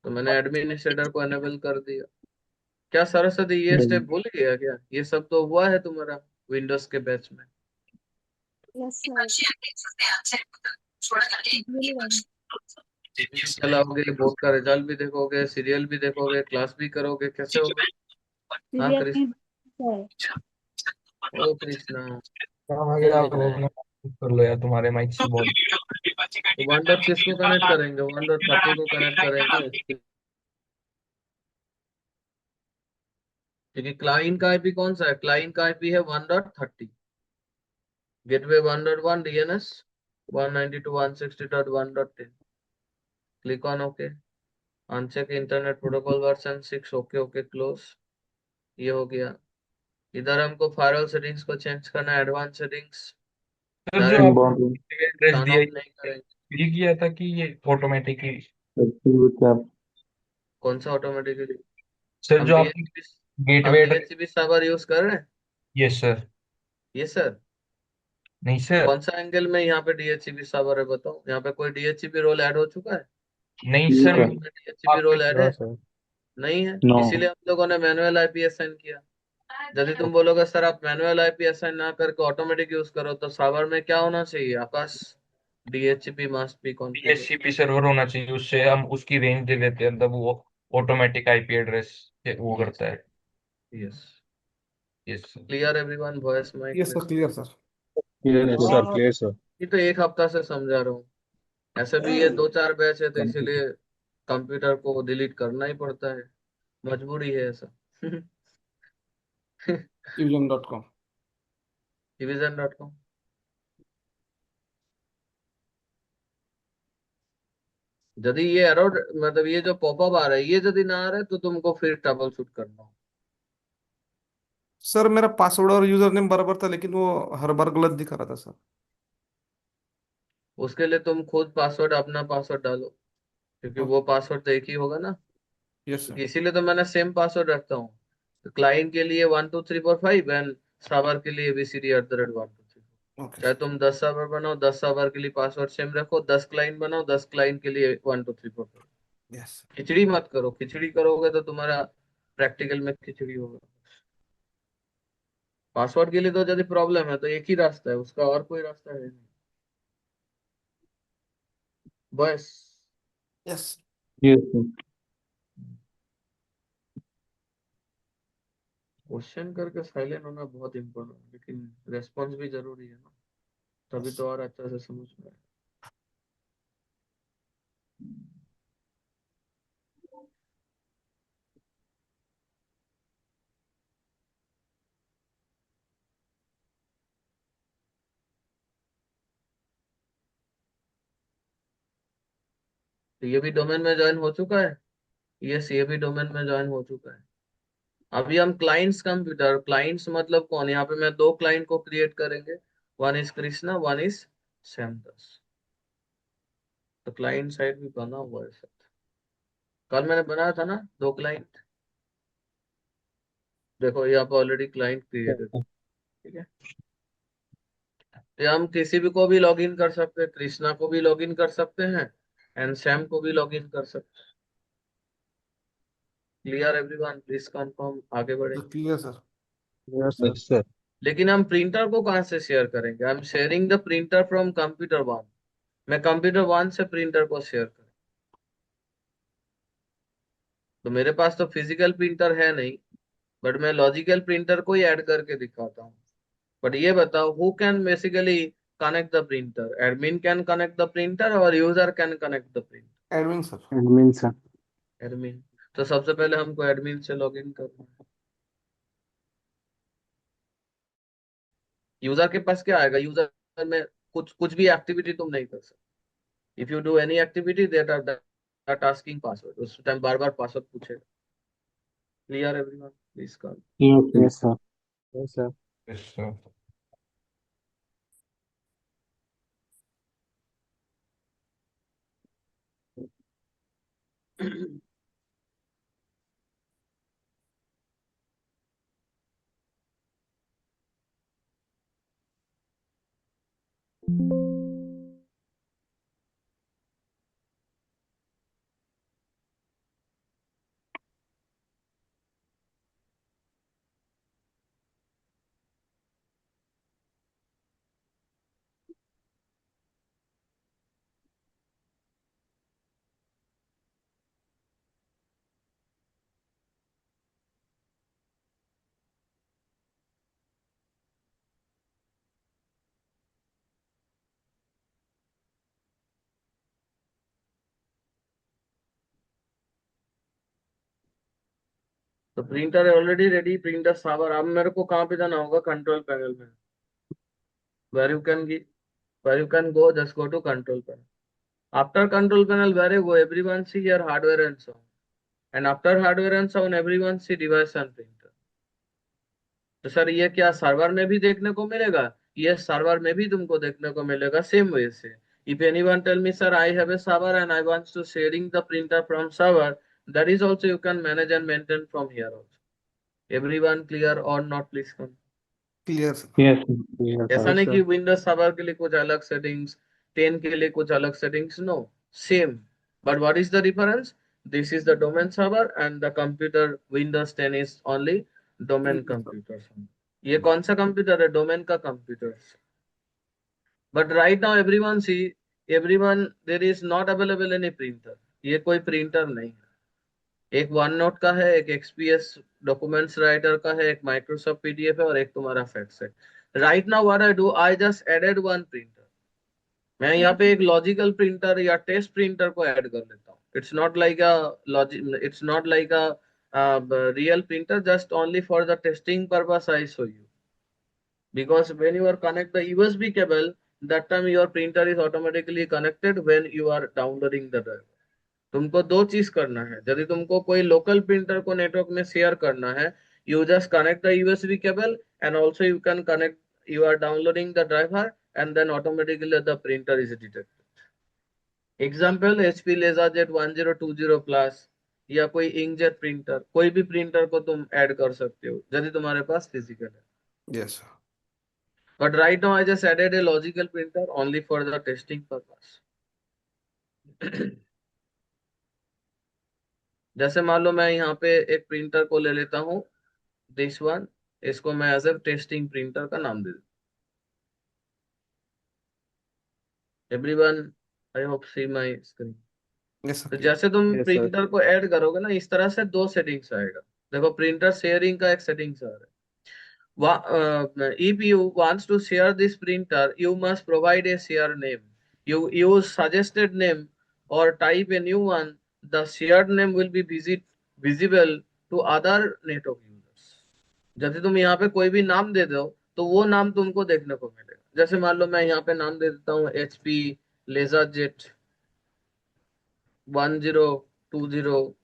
तो मैंने एडमिनिस्ट्रेटर को एनेबल कर दिया। क्या सरस्वती ये स्टेप भूल गया क्या? ये सब तो हुआ है तुम्हारा विंडोज के बैच में। Yes sir. चलाओगे, बोर्ड का रिजल्ट भी देखोगे, सीरियल भी देखोगे, क्लास भी करोगे, कैसे होगा? हाँ सीरियल कृष्ण, नहीं सर। ओ कृष्णा, काम क्या वगैरह लिख रहे हैं? कर लो यार, तुम्हारे माइक से बहुत। तो 1. किसको कनेक्ट करेंगे? 1.30 को कनेक्ट करेंगे, क्योंकि क्लाइंट का आईपी कौन सा है? क्लाइंट का आईपी है 1.30, gateway 1.1, DNS 192.168.1.10। Click on okay, uncheck internet protocol version 6, okay okay close. ये हो गया। इधर हमको फायरवॉल सेटिंग्स को चेंज करना है, एडवांस सेटिंग्स। सर जो डायरेक्ट आपने एड्रेस टर्न दिया ऑफ नहीं करेंगे। ये किया था कि ये ऑटोमेटिकली? कौन सा ऑटोमेटिकली? सर हम जो आपने DHCP, हम gateway address. DHCP server use कर रहे हैं। Yes sir. ये सर, नहीं सर। कौन सा एंगल में यहाँ पे DHCP सर्वर है बताओ? यहाँ पे कोई DHCP रोल ऐड हो चुका है? नहीं sir. DHCP role add No, है? sir. नहीं है, No. इसीलिए हम लोगों ने मैनुअल आईपी असाइन किया। यदि तुम बोलोगे सर आप मैनुअल आईपी असाइन ना करके ऑटोमेटिक यूज करो, तो सर्वर में क्या होना चाहिए आकाश? DHCP must be configure. DHCP server होना चाहिए, उससे हम उसकी रेंज दे देते हैं, तब वो ऑटोमेटिक आईपी एड्रेस वो करता है। Yes, yes. Clear everyone? Voice mic. Yes sir, clear sir. Yes, sir. Clear, sir. ये तो एक हफ्ता से समझा रहा हूँ। ऐसे भी ये 2-4 बैच है, तो इसीलिए कंप्यूटर को डिलीट करना ही पड़ता है, मजबूरी है ऐसा। evision.com। division.com। यदि ये एरर मतलब ये जो पॉपअप आ रहा है ये यदि ना आ रहा है तो तुमको फिर ट्रबल शूट करना हो। सर मेरा पासवर्ड और यूजर नेम बराबर था, लेकिन वो हर बार गलत दिखा रहा था सर। उसके लिए तुम खुद पासवर्ड अपना पासवर्ड डालो, क्योंकि वो पासवर्ड तो एक ही होगा ना। Yes sir. इसीलिए तो मैंने सेम पासवर्ड रखता हूँ। तो क्लाइंट के लिए 1 2 3 4 5 एंड सर्वर के लिए ABCD@1 2 3। ओके चाहे सर। तुम 10 सर्वर बनाओ, 10 सर्वर के लिए पासवर्ड सेम रखो, 10 क्लाइंट बनाओ, 10 क्लाइंट के लिए 1 2 3 4 5। यस। खिचड़ी मत करो, खिचड़ी करोगे तो तुम्हारा प्रैक्टिकल में खिचड़ी होगा। पासवर्ड के लिए तो यदि प्रॉब्लम है तो एक ही रास्ता है, उसका और कोई रास्ता है नहीं। बस यस। Yes, sir. क्वेश्चन करके साइलेंट होना बहुत इम्पोर्टेंट है, लेकिन रेस्पॉन्स भी जरूरी है ना, तभी तो और अच्छा से समझ में आए। तो ये भी डोमेन में ज्वाइन हो चुका है। यस, ये भी डोमेन में ज्वाइन हो चुका है। अभी हम क्लाइंट्स कंप्यूटर, क्लाइंट्स मतलब कौन, यहाँ पे मैं 2 क्लाइंट को क्रिएट करेंगे। One is Krishna, one is Shyamdas. तो क्लाइंट साइड भी बना हुआ है सर। कल मैंने बनाया था ना 2 क्लाइंट। देखो यहाँ पे ऑलरेडी क्लाइंट क्रिएटेड, ठीक है। तो हम किसी भी को भी लॉग इन कर सकते हैं, कृष्णा को भी लॉग इन कर सकते हैं एंड सैम को भी लॉग इन कर सकते हैं। क्लियर एवरीवन, प्लीज कंफर्म, आगे बढ़ेंगे। Clear sir. Yes, Yes, sir. लेकिन हम प्रिंटर को कहाँ से शेयर करेंगे? I am sharing the printer from computer 1। मैं कंप्यूटर 1 से प्रिंटर को शेयर करूँ तो मेरे पास तो फिजिकल प्रिंटर है नहीं, बट मैं लॉजिकल प्रिंटर को ही ऐड करके दिखाता हूँ। बट ये बताओ, who can basically connect the printer? Admin can connect the printer or user can connect the printer? Admin sir. admin sir. Admin. तो सबसे पहले हमको एडमिन से लॉगिन करना है। यूजर के पास क्या आएगा? यूजर में कुछ कुछ भी एक्टिविटी तुम नहीं कर सकते। If you do any activity that asking password, उस टाइम बार बार पासवर्ड पूछेगा। Clear everyone, please come. Yes, sir. Yes, sir. Yes, sir. Yes, sir. तो प्रिंटर है ऑलरेडी रेडी, प्रिंटर सावर। अब मेरे को कहाँ पे जाना होगा? कंट्रोल पैनल में। Where you can where you can go, just go to control panel. After control panel, where you go, everyone see your hardware and sound. And after hardware and sound, everyone see device and printer. तो sir ये क्या server में भी देखने को मिलेगा? ये server में भी तुमको देखने को मिलेगा सेम वे से। If anyone tell me, sir, I have a server and I want to sharing the printer from server, that is also you can manage and maintain from here also. Everyone clear or not? Please come. Clear sir. Yes, sir. Yes, ऐसा sir. नहीं कि Windows server के लिए कुछ अलग settings, 10 के लिए कुछ अलग settings, no, same. But what is the difference? This is the domain server and the computer Windows 10 is only domain computer. ये कौन सा कंप्यूटर है? डोमेन का computer. But right now everyone see, everyone there is not available any printer. ये कोई printer नहीं है। एक वन नोट का है, एक XPS डॉक्यूमेंट्स राइटर का है, एक माइक्रोसॉफ्ट PDF है और एक तुम्हारा फैक्स है। Right now what I do, I just added one printer. मैं यहाँ पे एक लॉजिकल प्रिंटर या टेस्ट प्रिंटर को ऐड कर लेता हूँ। It's not like a logic, it's not like a real printer, just only for the testing purpose I show you. Because when you are connect the USB cable, that time your printer is automatically connected when you are downloading the drive. तुमको दो चीज करना है। यदि तुमको कोई local printer को network में शेयर करना है, you just connect the USB cable and also you can connect, you are downloading the driver and then automatically the printer is detected. Example HP LaserJet 1020 plus या कोई inkjet printer, कोई भी printer को तुम add कर सकते हो यदि तुम्हारे पास फिजिकल है। Yes, sir. But right now I just added a logical printer only for the testing purpose. जैसे मान लो मैं यहाँ पे एक प्रिंटर को ले लेता हूँ, दिस वन, इसको मैं एज ए टेस्टिंग प्रिंटर का नाम दे दूँ। Everyone, I hope C my screen. Yes, sir. तो Clear. जैसे तुम Yes, sir. प्रिंटर को ऐड करोगे ना, इस तरह से दो सेटिंग्स आएगा। देखो प्रिंटर शेयरिंग का एक सेटिंग्स आ रहा है। If you wants to share this printer, you must provide a share name. You use suggested name or type a new one. The shared name will be visible to other network users. जैसे तुम यहाँ पे कोई भी नाम दे दो तो वो नाम तुमको देखने को मिलेगा। जैसे मान लो मैं यहाँ पे नाम दे देता हूँ HP LaserJet 1020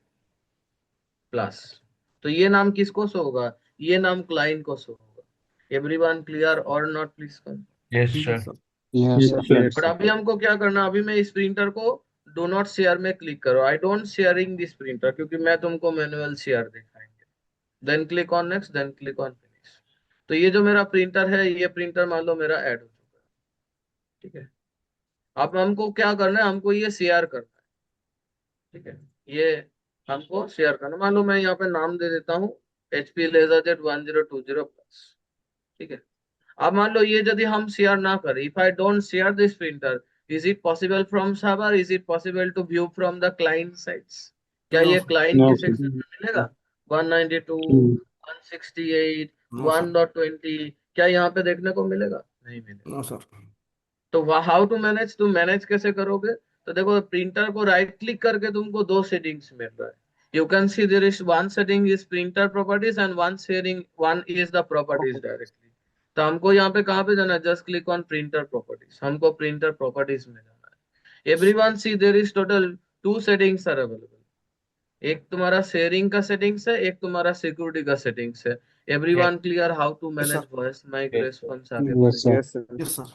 प्लस, तो ये नाम किसको शो होगा? ये नाम क्लाइंट को शो होगा। एवरीवन क्लियर और नॉट, प्लीज कर। Yes, Yes, sir. sir. Yes, Yes, sir. sir. But अभी हमको क्या करना, अभी मैं इस प्रिंटर को डो नॉट शेयर में क्लिक करो। I don't sharing this printer, क्योंकि मैं तुमको मैनुअल शेयर दिखाएंगे। Then click on next, then click on finish. तो ये जो मेरा प्रिंटर है, ये प्रिंटर मान लो मेरा ऐड हो चुका है, ठीक है। अब हमको क्या करना है, हमको ये शेयर करना है, ठीक है। ये हमको शेयर करना, मान लो मैं यहाँ पे नाम दे देता हूँ HP LaserJet 1020 प्लस, ठीक है। अब मान लो ये यदि हम शेयर ना करें, if I don't share this printer, is it possible from server, is it possible to view from the client sides? क्या No, ये sir. क्लाइंट No, के sir. सेक्शन में मिलेगा? 192, Hmm. 168, No, sir. 1.20 क्या यहाँ पे देखने को मिलेगा? नहीं मिलेगा। No, sir. तो हाउ टू मैनेज, तुम मैनेज कैसे करोगे? तो देखो प्रिंटर को राइट क्लिक करके तुमको दो सेटिंग्स मिल रहा है। You can see there is one setting is printer properties and one is the properties directly. तो हमको यहाँ पे कहाँ पे जाना है? Just click on printer properties, हमको प्रिंटर प्रॉपर्टीज में जाना है। Everyone see there is total two settings are available. एक तुम्हारा शेयरिंग का सेटिंग्स है, एक तुम्हारा सिक्योरिटी का सेटिंग्स है। Everyone clear how to Yes, manage sir. Voice mic Yes, response आगे Yes, बढ़ेंगे। sir. Yes, sir. Yes, sir.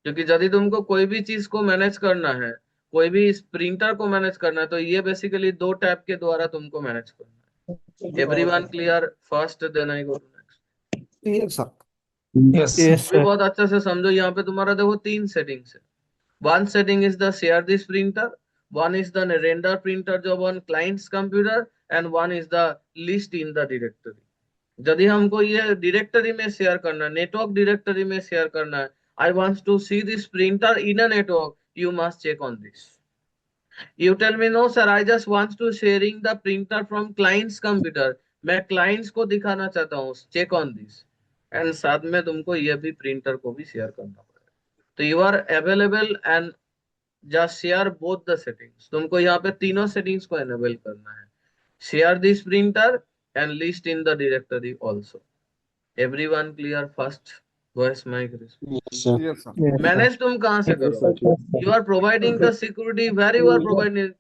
क्योंकि यदि तुमको कोई भी चीज को मैनेज करना है, कोई भी प्रिंटर को मैनेज करना है, तो ये बेसिकली दो टैब के द्वारा तुमको मैनेज करना है। Everyone clear first, then I go to next. Yes, sir. Yes. Yes, भी sir. बहुत अच्छे से समझो। यहाँ पे तुम्हारा देखो तीन सेटिंग्स है। One setting is the share this printer, one is the render printer job on clients computer, and one is the list in the directory. यदि हमको ये डायरेक्टरी में शेयर करना है, नेटवर्क डायरेक्टरी में शेयर करना है, I want to see this printer in a network, you must check on this. You tell me, no sir, I just want to sharing the printer from client's computer. मैं clients को दिखाना चाहता हूँ, check on this. And साथ में तुमको ये भी printer को भी शेयर करना पड़ेगा। तो you are available and just share both the settings. तुमको यहाँ पे तीनों settings को enable करना है। Share this printer and list in the directory also. Everyone clear first? Voice mic response. Yes, sir. Yes, sir. Yes, sir. Manage तुम कहाँ से Yes, करोगे? sir. You are providing the security where you are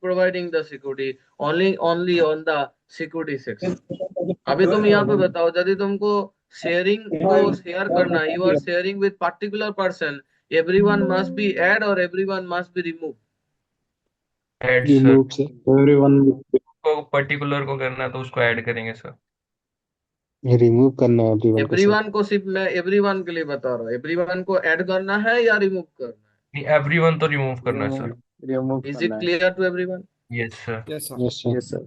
providing the security only on the security section. अभी तुम यहाँ पे बताओ, यदि तुमको शेयरिंग को शेयर करना है, you are sharing with particular person, everyone must be add or everyone must be removed. Add, sir. Remove, sir. Everyone. को पर्टिकुलर को करना है तो उसको ऐड करेंगे सर। रिमूव करना है everyone को, sir. एवरीवन को सिर्फ मैं एवरीवन के लिए बता रहा हूँ, एवरीवन को ऐड करना है या रिमूव करना है? नहीं, एवरीवन तो रिमूव करना है सर। Remove इज इट करना है. Clear to everyone? Yes sir. Yes, sir. Yes, sir. Yes, sir.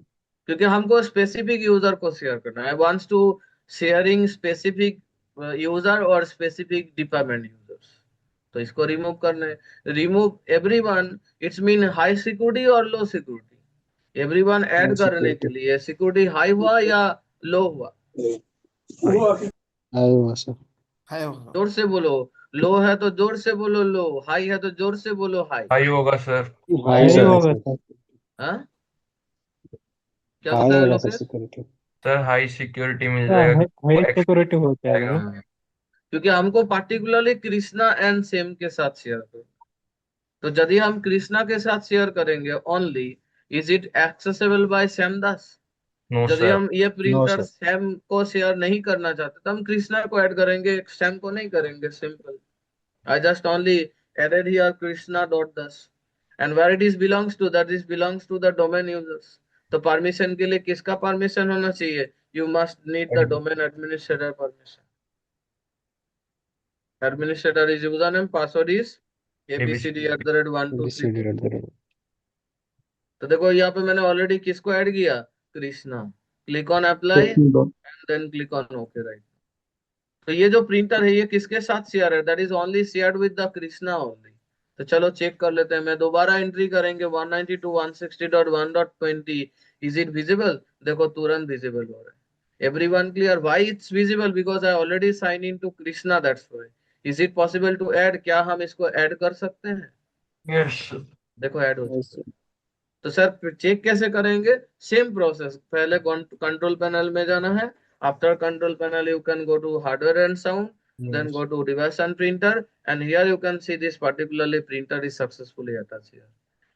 क्योंकि हमको स्पेसिफिक यूजर को शेयर करना है। Wants to sharing specific user और स्पेसिफिक डिपार्टमेंट यूजर्स, तो इसको रिमूव करना है। Remove everyone, it's mean high security और low security. Everyone add High करने के security. लिए सिक्योरिटी हाई हुआ या लो हुआ? आए हुआ, sir. Hi, sir. जोर से बोलो। लो है तो जोर से बोलो लो, हाई है तो जोर से बोलो हाई। हाई होगा सर। High High होगा, होगा, sir. हाँ क्या High बताया होगा, sir, Lokesh? security. Sir high security मिल हाँ, जाएगा। हाई वो सिक्योरिटी हो जाएगा ना। हाँ, क्योंकि हमको पार्टिकुलरली कृष्णा एंड सेम के साथ शेयर करें। तो यदि हम कृष्णा के साथ शेयर करेंगे only, is it accessible bye Shyamdas? No, यदि sir. हम ये प्रिंटर sir. सैम को शेयर नहीं करना चाहते तो हम कृष्णा को ऐड करेंगे, सैम को नहीं करेंगे. Simple. I just only added here krishna.das and where it is belongs to, that is belongs to the domain users. तो परमिशन के लिए किसका परमिशन होना चाहिए? You must need the domain administrator permission. Administrator is username, password is abcd@123. तो देखो यहाँ पे मैंने ऑलरेडी किसको ऐड किया? Krishna. Click on apply and then click on okay. Right. तो ये जो प्रिंटर है ये किसके साथ शेयर है? That is only shared with the Krishna only. तो चलो चेक कर लेते हैं. मैं दोबारा एंट्री करेंगे 192.160.1.20. Is it visible? देखो तुरंत विजिबल हो रहा है. Everyone clear? Why it's visible? Because I already sign in to Krishna, that's why. Is it possible to add? क्या हम इसको ऐड कर सकते हैं? Yes. देखो ऐड हो चुका है. तो सर चेक कैसे करेंगे? Same process. पहले कंट्रोल पैनल में जाना है. After control panel you can go to hardware and sound, then go to device and printer, and here you can see this particularly printer is successfully attached here.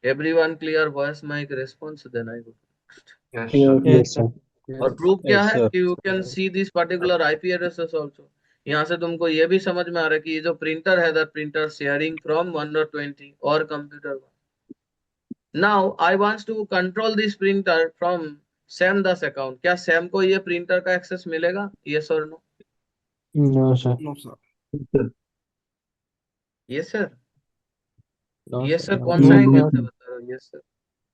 Everyone clear? Voice mic response. Then I go to next. Yes, Yes, sir. sir. और proof क्या Yes, है sir. कि you can see this particular IP addresses also. यहाँ से तुमको ये भी समझ में आ रहा है कि ये जो प्रिंटर है दैट प्रिंटर शेयरिंग फ्रॉम 1.20 और computer 1. Now I want to control this printer from Sam Das account. क्या सैम को ये प्रिंटर का एक्सेस मिलेगा? Yes or no? No, sir. No sir. Yes sir. No, Yes sir. no. कौन सा No, angle no. से बता रहे हो? Yes sir.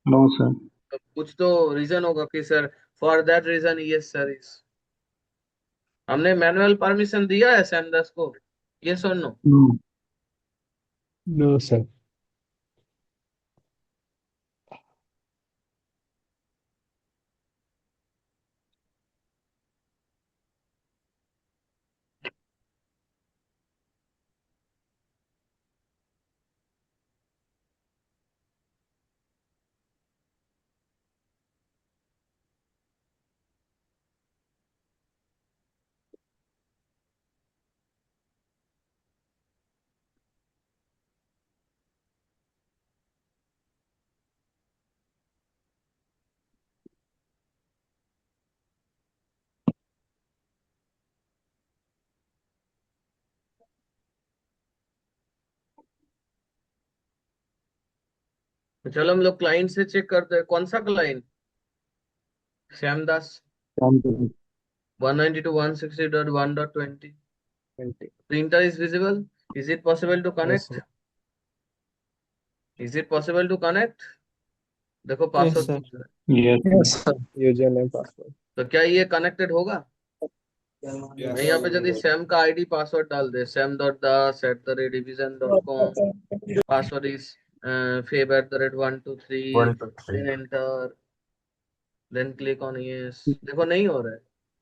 No, sir. तो कुछ तो रीजन होगा कि sir for that reason yes sir is. हमने मैनुअल परमिशन दिया है सैम दास को? Yes or no? No. No, sir. तो चलो हम लोग क्लाइंट से चेक करते हैं. कौन सा client? Shyam Das. 192.160.1.20. Printer is visible. Is it possible to connect? sir. Is it possible to connect? देखो पासवर्ड पूछ रहा है. Yes, Yes, sir. Username, password. तो क्या ये कनेक्टेड होगा? मैं यहाँ पे यदि सैम का आईडी पासवर्ड डाल दे, sam.das@division.com, password is fab@123, 123. then enter, then click on yes. देखो नहीं हो रहा है.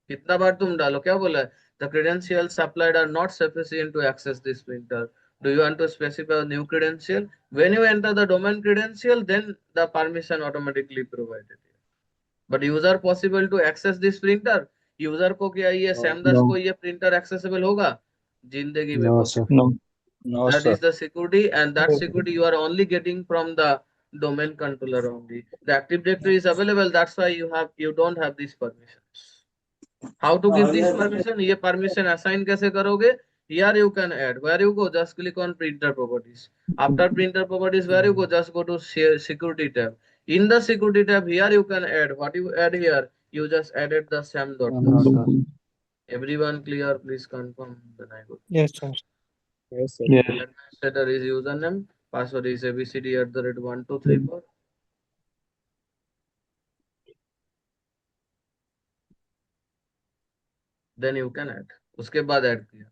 कितना बार तुम डालो? क्या बोला है? The credentials supplied are not sufficient to access this printer. Do you want to specify a new credential? When you enter the domain credential, then the permission automatically provided. But user possible to access this printer? User को क्या ये सैमदास No. को ये printer accessible होगा? जिंदगी में No, possible. sir. no. No, That sir. is the security, and that security you are only getting from the domain controller only. The Active Directory is available, that's why you don't have these permissions. How to give this permission? ये permission assign कैसे करोगे? Here you can add. Where you go? Just click on printer properties. After printer properties, where you go? Just go to security tab. In the security tab, here you can add. What you add here? You just added the sam.das. No, sir. Everyone clear? Please confirm. Then I go. Yes, sir. Yes, sir. Yes. Administrator is username. Password is abcd@1234. Then you can add. उसके बाद add किया.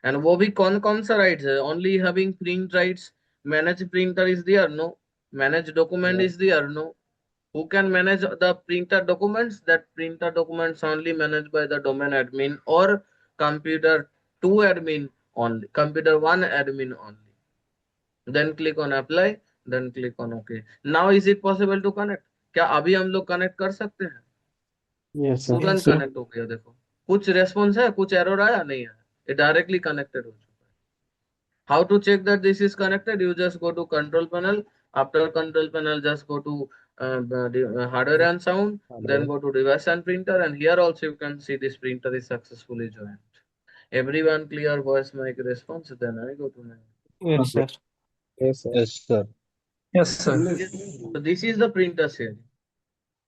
And वो भी कौन कौन सा rights है? Only having print rights. Manage printer is there? No. Manage document is there? No. Who can manage the printer documents? That printer documents only managed by the domain admin or computer 2 admin only, computer 1 admin only. Then click on apply, then click on OK. Now is it possible to connect? क्या अभी हम लोग connect कर सकते हैं? Yes, sir. तुरंत connect हो गया. देखो कुछ रेस्पॉन्स है, कुछ एरर आया? नहीं आया. ये डायरेक्टली कनेक्टेड हो चुका है. How to check that this is connected? You just go to control panel. After control panel, just go to hardware and sound, then go to device and printer, and here also you can see this printer is successfully joined. Everyone clear voice mic response, then I go to my. Yes, sir. Yes, sir. Yes, sir. Yes, sir. So this is the printer sharing.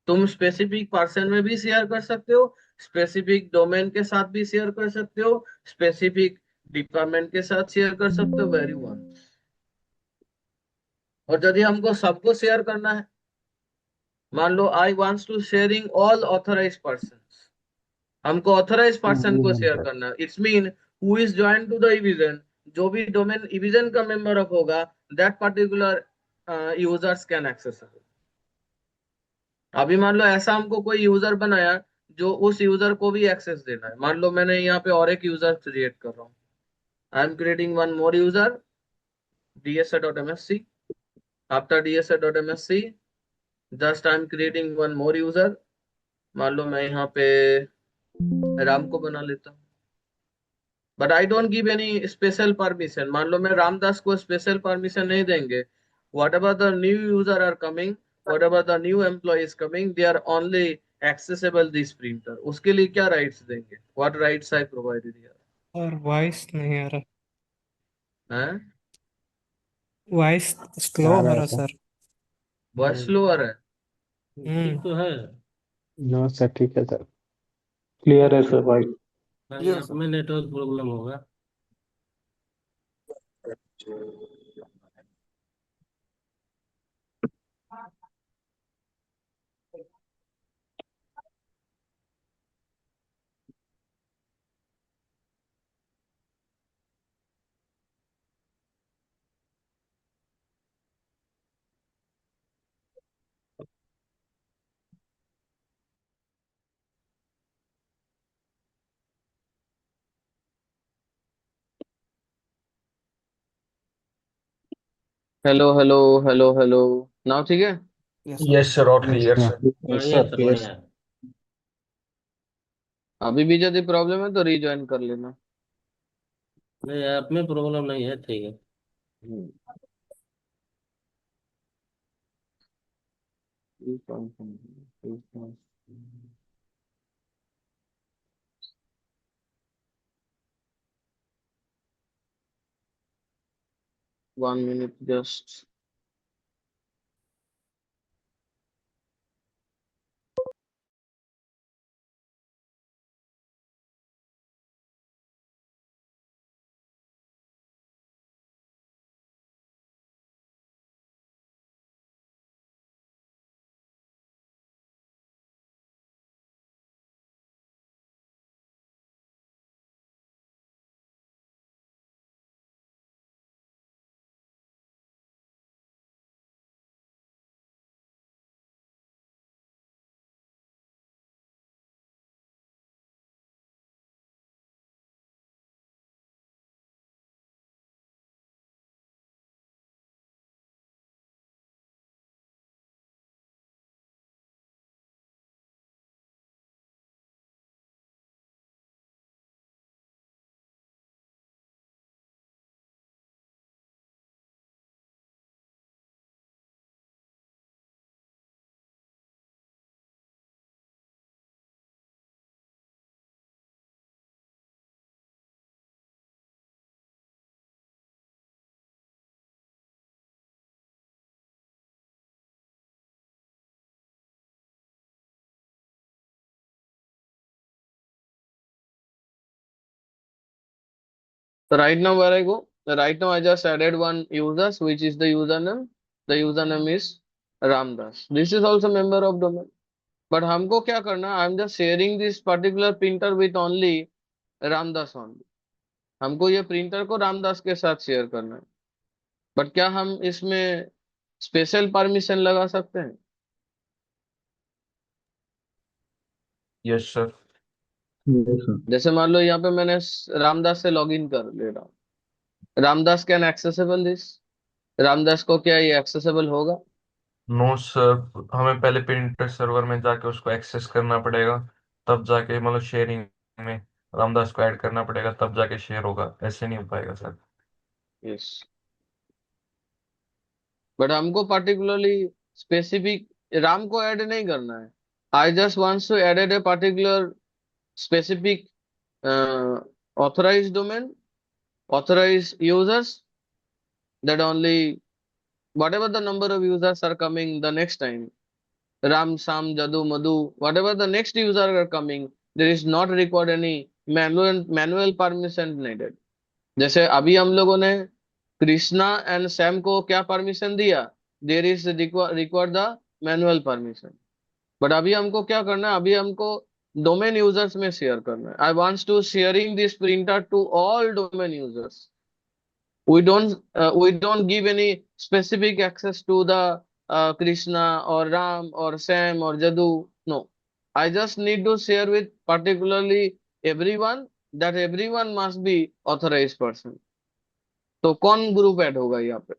तुम specific person में भी share कर सकते हो, specific domain के साथ भी share कर सकते हो, स्पेसिफिक डिपार्टमेंट के साथ शेयर कर सकते हो, वेरी वन। और यदि हमको सबको शेयर करना है, मान लो I wants to sharing all authorise person, हमको ऑथराइज पर्सन को शेयर करना है, it's mean who is join to the division, जो भी डोमेन इविजन का मेंबर ऑफ होगा, that particular users can access. अभी मान लो ऐसा हमको कोई यूजर बनाया जो उस यूजर को भी एक्सेस देना है, मान लो मैंने यहाँ पे और एक यूजर क्रिएट कर रहा हूँ, I am creating one more user dsa.msc, after dsa.msc just I am creating one more user, मान लो मैं यहाँ पे राम को बना लेता हूँ, but I don't give any special permission, मान लो मैं रामदास को स्पेशल परमिशन नहीं देंगे, whatever the new user are coming, whatever the new employee is coming, they are only accessible this printer, उसके लिए क्या राइट्स देंगे, what rights I provided here? और वॉइस नहीं आ रहा, हैं वॉइस स्लो हो रहा सर। वॉइस स्लोअर है? ठीक तो है। नो सर, ठीक है सर। क्लियर है सर भाई। हाँ, Yes, यहाँ पे में नेटवर्क प्रॉब्लम होगा। Hello hello hello hello, now ठीक है? yes, sir. Yes, sir. All Yes, clear, sir. sir. बढ़िया सर, बढ़िया। अभी भी यदि प्रॉब्लम है तो रीज्वाइन कर लेना। नहीं, ऐप में प्रॉब्लम नहीं है, ठीक है। हम्म। 1 minute just. So right now where I go? Right now I just added one user, which is the username. The username is Ramdas. This is also member of domain. But हमको क्या करना? I'm just sharing this particular printer with only Ramdas only. हमको ये printer को रामदास के साथ share करना है, बट क्या हम इसमें स्पेशल परमिशन लगा सकते हैं? Yes, sir. Yes, sir. जैसे मान लो यहाँ पे मैंने रामदास से लॉगिन कर ले रहा हूँ, Ramdas can accessible this, Ramdas को क्या ये एक्सेसिबल होगा? नो सर, हमें पहले प्रिंटर सर्वर में जाके उसको एक्सेस करना पड़ेगा, तब जाके मतलब शेयरिंग में रामदास को ऐड करना पड़ेगा, तब जाके शेयर होगा, ऐसे नहीं हो पाएगा सर। यस, बट हमको पर्टिकुलरली स्पेसिफिक राम को ऐड नहीं करना है. I just wants to add a particular specific authorized domain, authorized users, that only whatever the number of users are coming the next time, Ram, Sam, Jadu, Madhu, whatever the next user are coming, there is not required any manual permission needed. जैसे अभी हम लोगों ने Krishna and Sam को क्या permission दिया, there is required the manual permission. बट अभी हमको क्या करना है, अभी हमको डोमेन यूजर्स में शेयर करना है. I wants to sharing this printer to all domain users. We don't give any specific access to the Krishna or Ram or Sam or Jadu. No, I just need to share with particularly everyone, that everyone must be authorized person. तो कौन group add होगा यहाँ पे?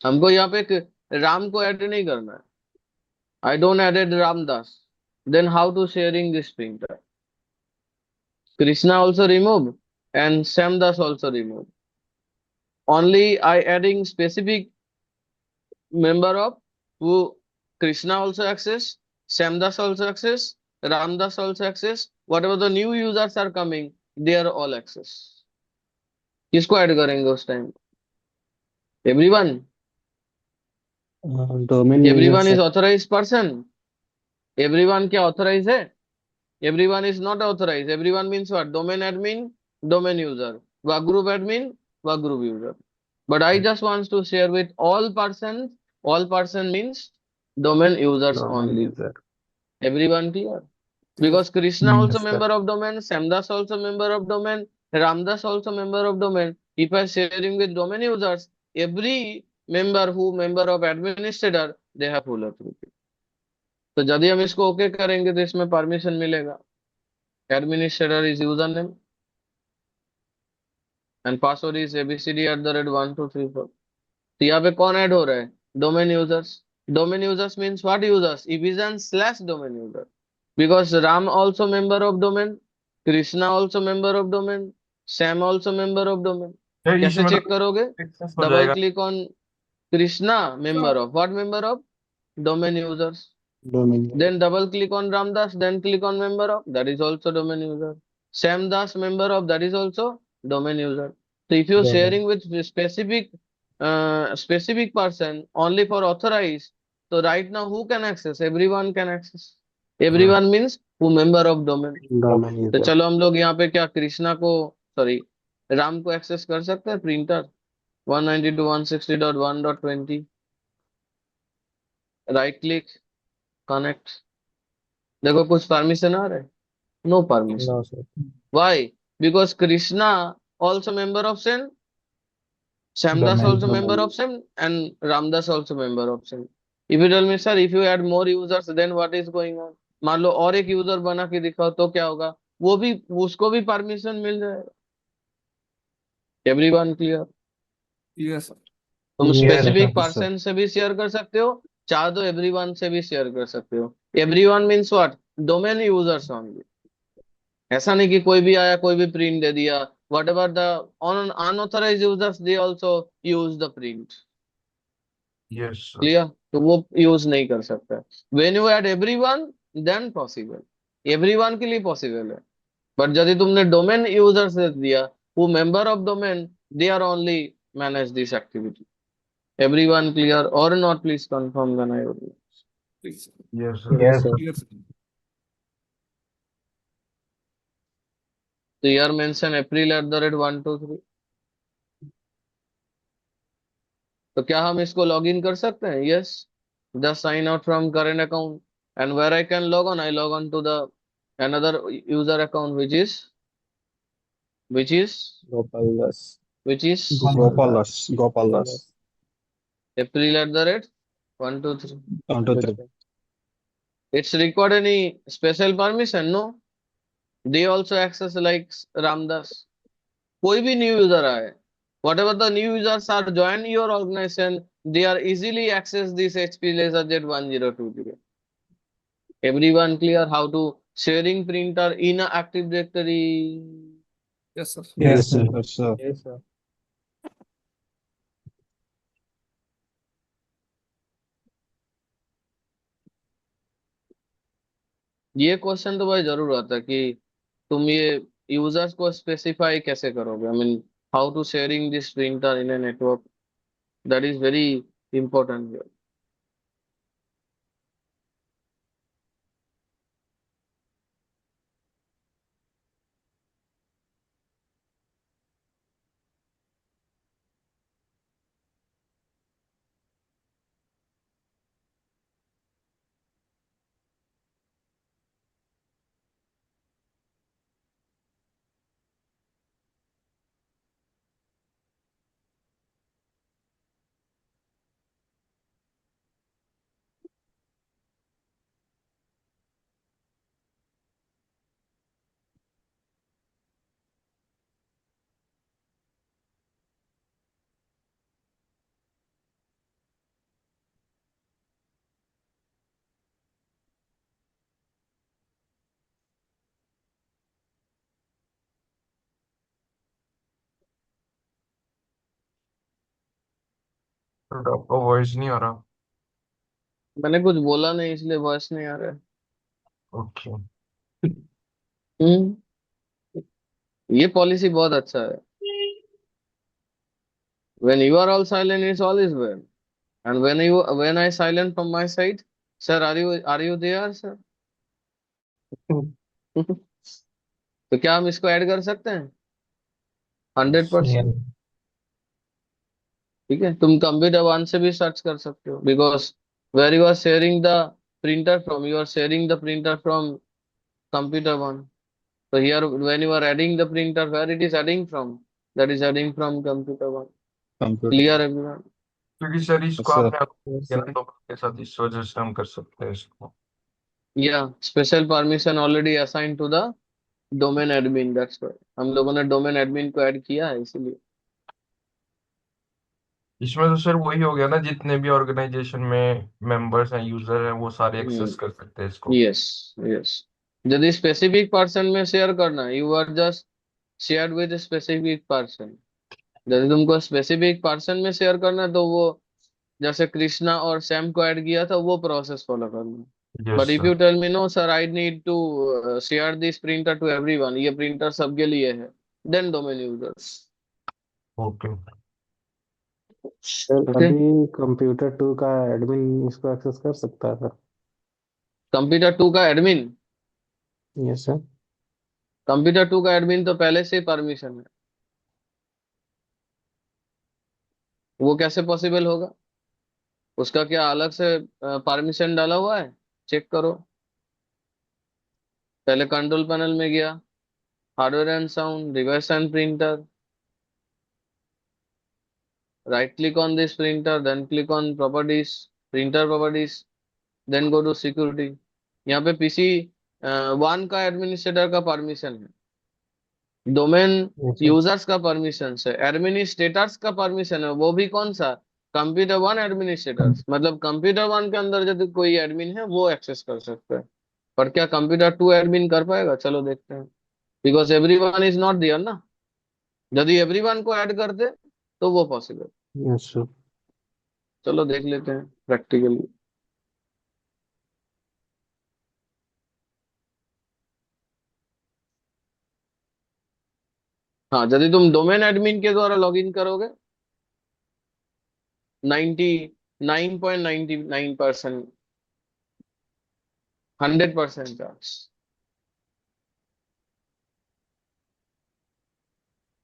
हमको यहाँ पे राम को add नहीं करना है. I don't added Ramdas. Then how to sharing this printer? Krishna also removed and Samdas also removed. Only I adding specific member of who Krishna also access, Samdas also access, Ramdas also access. Whatever the new users are coming, they are all access. किसको add करेंगे उस time? Everyone. Domain Everyone user is authorized person. Everyone क्या authorized है? Everyone is not authorized. Everyone means what? Domain admin, domain user. Work group admin, work group user. But I just want to share with all persons. All person means domain users domain only. User. Everyone clear? Because Krishna also member of domain, Samdas also member of domain, Ramdas also member of domain. If I sharing with domain users, every member who member of administrator, they have full authority. तो यदि हम इसको okay करेंगे तो इसमें permission मिलेगा. Administrator is username and password is abcd@123. तो यहाँ पे कौन ऐड हो रहा है? Domain users. Domain users means what users? evision/domain user. Because Ram also member of domain, Krishna also member of domain, Sam also member of domain. इस कैसे check मतलब करोगे? एक्सेस हो डबल जाएगा. Click on Krishna, member of what? Member of domain users. Domain Then double click on Ramdas, then click on member of, that is also domain user. Sam Das, member of, that is also domain user. So if you're Domain. sharing with specific person only for authorized, so right now who can access? Everyone can access. Everyone means who member of domain. Domain तो user. चलो हम लोग यहाँ पे क्या कृष्णा को, sorry, Ram को access कर सकते हैं प्रिंटर 192.160.1.20. Right click, connect. देखो कुछ परमिशन आ रहा है? No permission. No sir. Why? Because Krishna also member of Sen, Samdas Domain. also member of Sen, and Ramdas also member of Sen. If you tell me, sir, if you add more users, then what is going on? मान लो और एक user बना के दिखाओ तो क्या होगा? वो भी, उसको भी परमिशन मिल जाएगा. Everyone clear? Yes sir. तुम Yes, स्पेसिफिक sir. पर्सन से भी शेयर कर सकते हो, चाहे तो एवरीवन से भी शेयर कर सकते हो. Everyone means what? Domain users only. ऐसा नहीं कि कोई भी आया कोई भी प्रिंट दे दिया. Whatever the unauthorized users, they also use the print. Yes sir. Clear? तो वो यूज नहीं कर सकता. When you add everyone, then possible. Everyone के लिए possible है. But यदि तुमने domain users से दिया, who member of domain, they are only manage this activity. Everyone clear or not? Please confirm when I will. Please. Yes sir. Yes, sir. Clear sir. So here mention April@123. तो क्या हम इसको log in कर सकते हैं? Yes. Just sign out from current account and where I can log on, I log on to the another user account which is Gopalas. Gopalas. Gopalas. April@123. 1, 2, 3. It's required any special permission? No. They also access like Ramdas. कोई भी new user आए, whatever the new users are join your organization, they are easily access this HP LaserJet 1020. Everyone clear how to sharing printer in a Active Directory? Yes sir. Yes, sir. Yes, sir. Yes, sir. ये question तो भाई जरूर आता है कि तुम ये users को स्पेसिफाई कैसे करोगे, I mean how to sharing this printer in a network, that is very important. तो आपका वॉइस नहीं आ रहा। मैंने कुछ बोला नहीं इसलिए वॉइस नहीं आ रहा है। ओके। हम्म, ये पॉलिसी बहुत अच्छा है। When you are all silent, it's all is well. And when I silent from my side, sir, are you there, sir? तो क्या हम इसको ऐड कर सकते हैं? 100%। ठीक है, तुम कंप्यूटर वन से भी सर्च कर सकते हो, because where you are sharing the printer from, you are sharing the printer from computer one. So here, when you are adding the printer, where it is adding from? That is adding from computer one. Computer. Clear, everyone? क्योंकि sir इसको sir आपने दोनों के साथ इस वजह से हम कर सकते हैं इसको। Yeah, special permission already assigned to the domain admin. That's why हम लोगों ने domain admin को ऐड किया है इसीलिए। इसमें तो सर वही हो गया ना, जितने भी ऑर्गेनाइजेशन में मेंबर्स हैं, यूजर हैं, वो सारे एक्सेस कर सकते हैं इसको। Yes, yes. यदि स्पेसिफिक पर्सन में शेयर करना है, you are just share with specific person. यदि तुमको स्पेसिफिक पर्सन में शेयर करना है तो वो जैसे कृष्णा और सैम को ऐड किया था वो प्रोसेस फॉलो करना। Yes but if sir. You tell me no sir I need to share this printer to everyone, ये प्रिंटर सबके लिए है, then domain users. Okay. Sir okay. अभी कंप्यूटर 2 का एडमिन इसको एक्सेस कर सकता है सर? कंप्यूटर टू का admin, yes sir. Computer two का एडमिन तो पहले से परमिशन है, वो कैसे पॉसिबल होगा? उसका क्या अलग से परमिशन डाला हुआ है? चेक करो। पहले कंट्रोल पैनल में गया, hardware and sound, device and printer, right click on this printer, then click on properties, printer properties, then go to security। यहाँ पे पीसी वन का एडमिनिस्ट्रेटर का परमिशन है, डोमेन यस सर। यूजर्स का permission है, administrators का permission है, वो भी कौन सा? कंप्यूटर वन एडमिनिस्ट्रेटर्स, मतलब कंप्यूटर वन के अंदर यदि कोई एडमिन है वो एक्सेस कर सकता है। पर क्या कंप्यूटर टू एडमिन कर पाएगा? चलो देखते हैं, because everyone is not there ना। यदि एवरीवन को ऐड कर दे तो वो पॉसिबल। Yes sir. चलो देख लेते हैं प्रैक्टिकली। हाँ, यदि तुम डोमेन एडमिन के द्वारा लॉगिन करोगे, 99.99%, 100% चांस।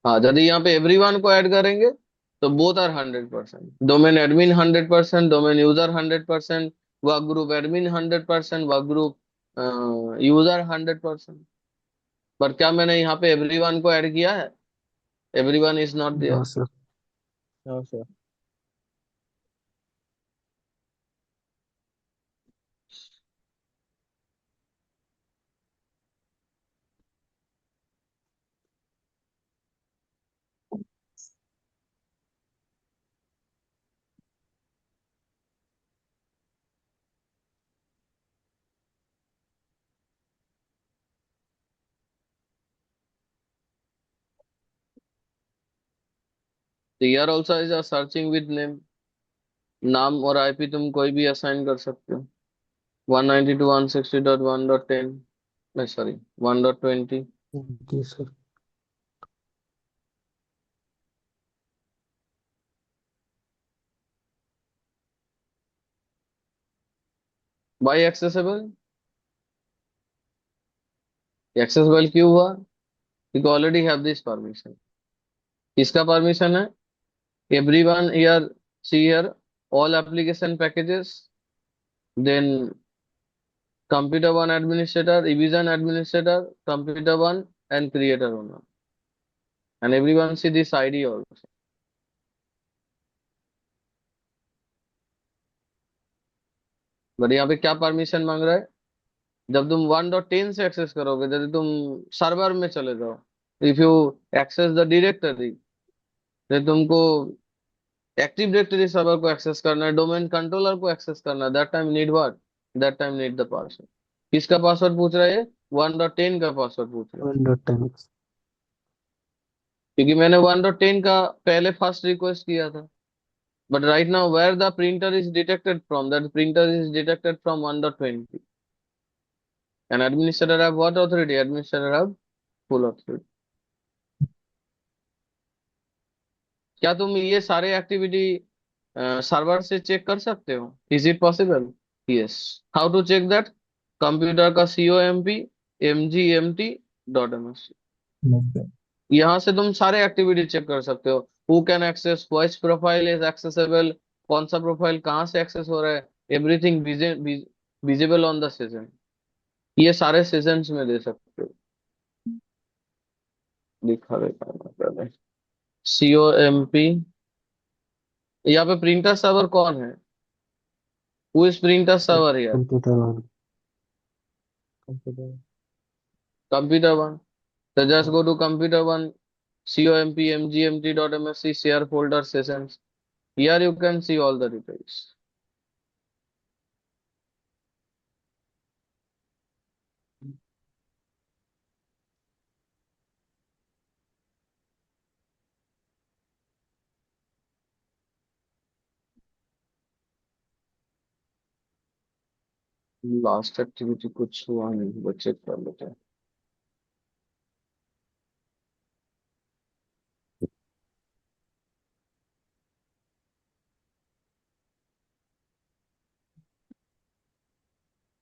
हाँ, यदि यहाँ पे एवरीवन को ऐड करेंगे तो both are 100%, domain admin 100%, domain user 100%, work group admin 100%, work group user 100%। पर क्या मैंने यहाँ पे एवरीवन को ऐड किया है? Everyone is not no there. Sir. हाँ सर। तो here also is a searching with name, नाम और आईपी तुम कोई भी असाइन कर सकते हो। 192.160.1.10 नहीं सॉरी 1.20 जी सर। बाई एक्सेसिबल एक्सेसिबल क्यों हुआ because already have this permission किसका परमिशन है everyone here see here all application packages then computer one administrator revision administrator computer one and creator owner and everyone see this id also but यहाँ पे क्या permission मांग रहा है जब तुम 1.10 से एक्सेस करोगे यदि तुम सर्वर में चले जाओ if you access the directory तो तुमको एक्टिव डायरेक्टरी सर्वर को एक्सेस करना है डोमेन कंट्रोलर को एक्सेस करना है that time need what that time need the password किसका पासवर्ड पूछ रहा है 1.10 का पासवर्ड पूछ रहा है 1.10 क्योंकि मैंने 1.10 का पहले फर्स्ट रिक्वेस्ट किया था but right now where the printer is detected from that printer is detected from 1.20 and administrator have what authority administrator have full authority क्या तुम ये सारे एक्टिविटी सर्वर से चेक कर सकते हो is it possible yes how to check that computer का COMP MGMT.ms यहाँ से तुम सारे एक्टिविटी चेक कर सकते हो who can access voice profile is accessible कौन सा प्रोफाइल कहाँ से एक्सेस हो रहा है everything visible on the session ये सारे सेशंस में दे सकते हो दिखा देता हूँ पहले COMP यहाँ पे प्रिंटर सर्वर कौन है who is printer server here computer one computer computer one so just go to computer one COMP MGMT.MSC share folder sessions here you can see all the details last activity कुछ हुआ नहीं वो check कर लेते हैं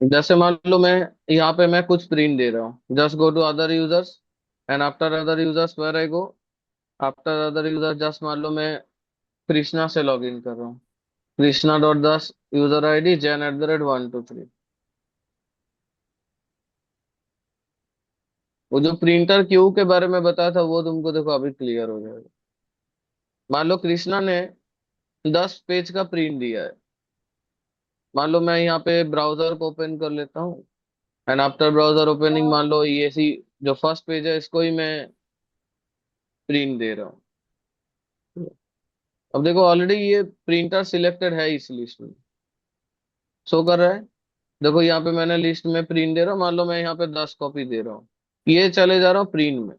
जैसे मान लो मैं यहाँ पे मैं कुछ प्रिंट दे रहा हूँ just go to other users and after other users where I go after other user just मान लो मैं कृष्णा से लॉग इन कर रहा हूँ Krishna.das यूजर ID Jan@123 वो जो प्रिंटर क्यू के बारे में बताया था वो तुमको देखो अभी क्लियर हो जाएगा मान लो कृष्णा ने 10 पेज का प्रिंट दिया है मान लो मैं यहाँ पे ब्राउजर को ओपन कर लेता हूँ एंड आफ्टर ब्राउजर ओपनिंग मान लो ये सी जो फर्स्ट पेज है इसको ही मैं प्रिंट दे रहा हूँ अब देखो ऑलरेडी ये प्रिंटर सिलेक्टेड है इस लिस्ट में शो कर रहा है देखो यहाँ पे मैंने लिस्ट में प्रिंट दे रहा हूँ मान लो मैं यहाँ पे 10 कॉपी दे रहा हूँ ये चले जा रहा हूँ प्रिंट में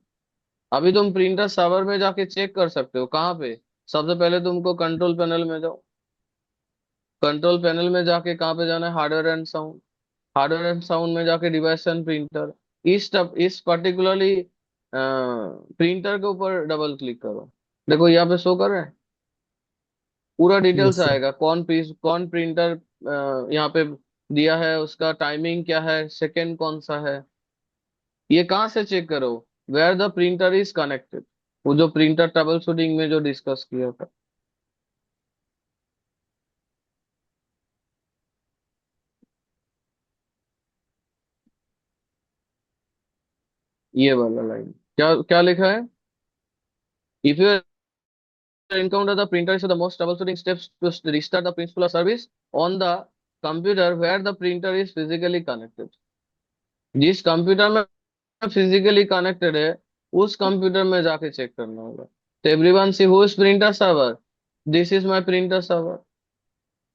अभी तुम प्रिंटर सर्वर में जाके चेक कर सकते हो कहाँ पे सबसे पहले तुमको कंट्रोल पैनल में जाओ कंट्रोल पैनल में जाके कहाँ पे जाना है हार्डवेयर एंड साउंड में जाके डिवाइस एंड प्रिंटर इस पर्टिकुलरली प्रिंटर के ऊपर डबल क्लिक करो देखो यहाँ पे शो कर रहा है पूरा डिटेल्स यस सर आएगा कौन प्रिंटर यहाँ पे दिया है उसका टाइमिंग क्या है सेकंड कौन सा है ये कहाँ से चेक करो where the printer is connected वो जो प्रिंटर ट्रबल शूटिंग में जो डिस्कस किया था ये वाला लाइन क्या क्या लिखा है if you encounter the printer is the most troubleshooting steps to restart the principal service on the computer where the printer is physically connected जिस कंप्यूटर में फिजिकली कनेक्टेड है उस कंप्यूटर में जाके चेक करना होगा तो everyone see who is printer server this is my printer server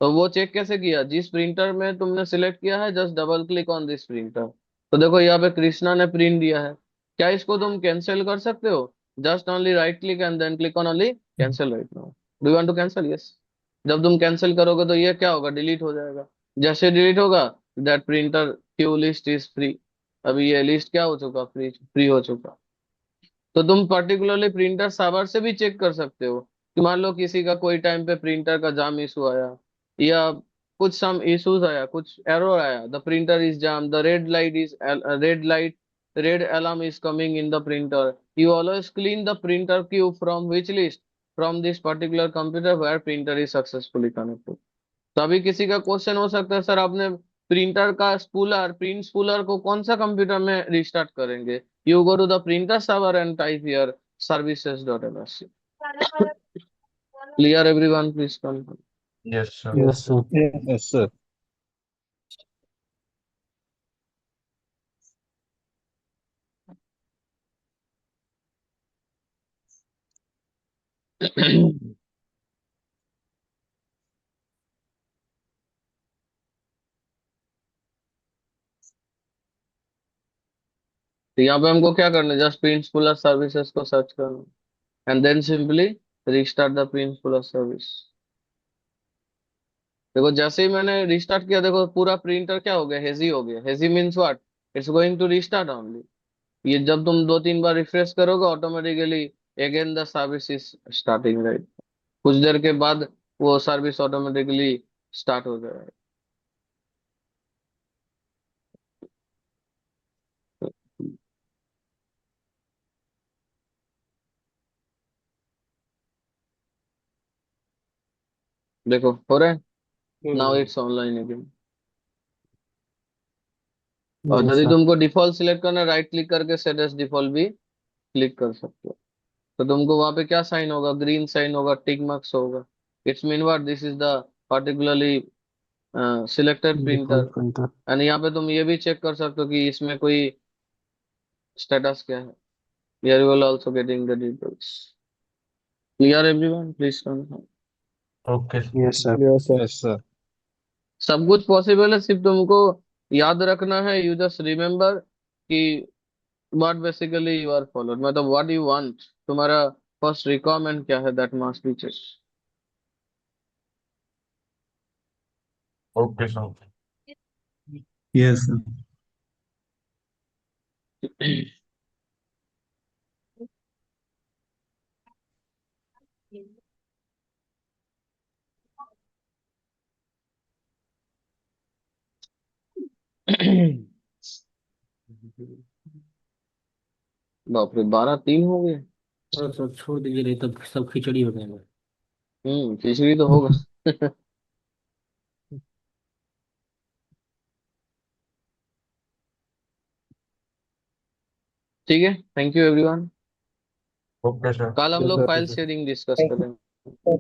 तो वो चेक कैसे किया जिस प्रिंटर में तुमने सिलेक्ट किया है just double click on this printer तो देखो यहाँ पे कृष्णा ने प्रिंट दिया है क्या इसको तुम कैंसिल कर सकते हो just only right click and then click on only cancel right now do you want to cancel yes जब तुम कैंसिल करोगे तो ये क्या होगा डिलीट हो जाएगा जैसे डिलीट होगा that printer queue list is free. अभी ये लिस्ट क्या हो चुका, फ्री फ्री हो चुका। तो तुम पर्टिकुलरली प्रिंटर सर्वर से भी चेक कर सकते हो कि मान लो किसी का कोई टाइम पे प्रिंटर का जाम इशू आया, या कुछ सम इश्यूज आया, कुछ एरर आया, the printer is jam, the red alarm is coming in the printer, you always clean the printer queue from which list, from this particular computer where printer is successfully connected। तो अभी किसी का question हो सकता है, sir आपने printer का spooler, print spooler को कौन सा कंप्यूटर में रिस्टार्ट करेंगे? You go to the printer server and type here services.msc। Clear everyone, please confirm. Yes sir. Yes, sir. Yes, sir. तो यहाँ पे हमको क्या करना है, जस्ट प्रिंट स्पूलर सर्विसेज को सर्च करना and then simply restart the print spooler service. देखो जैसे ही मैंने रिस्टार्ट किया, देखो पूरा प्रिंटर क्या हो गया, हेजी हो गया। हेजी means what, it's going to restart only. ये जब तुम 2-3 बार रिफ्रेश करोगे, automatically again the service is starting, right. कुछ देर के बाद वो सर्विस ऑटोमेटिकली स्टार्ट हो जाएगा। देखो हो रहा है, नाउ इट्स ऑनलाइन अगेन। और Yes, यदि sir. तुमको डिफॉल्ट सिलेक्ट करना है, राइट क्लिक करके सेट एज डिफॉल्ट भी क्लिक कर सकते हो। तो तुमको वहां पे क्या साइन होगा, ग्रीन साइन होगा, टिक मार्क्स होगा। It's mean what, this is the particularly selected printer. Default printer. And यहाँ पे तुम ये भी चेक कर सकते हो कि इसमें कोई स्टेटस क्या है। Here you will also getting the details। Clear everyone, please confirm। Okay Yes, sir. Yes, sir. सब कुछ पॉसिबल है, सिर्फ तुमको याद रखना है, यू जस्ट रिमेम्बर कि what basically you are followed, मतलब व्हाट यू वांट, तुम्हारा फर्स्ट रिक्वायरमेंट क्या है, that must be check. Okay sir. Yes, sir. बाप रे, 12-3 हो गए। और सब छोड़ दीजिए, नहीं तब सब खिचड़ी हो जाएगा। खिचड़ी तो होगा। ठीक है, thank you everyone. Okay sir. कल हम Yes, लोग sir. फाइल शेयरिंग डिस्कस करेंगे।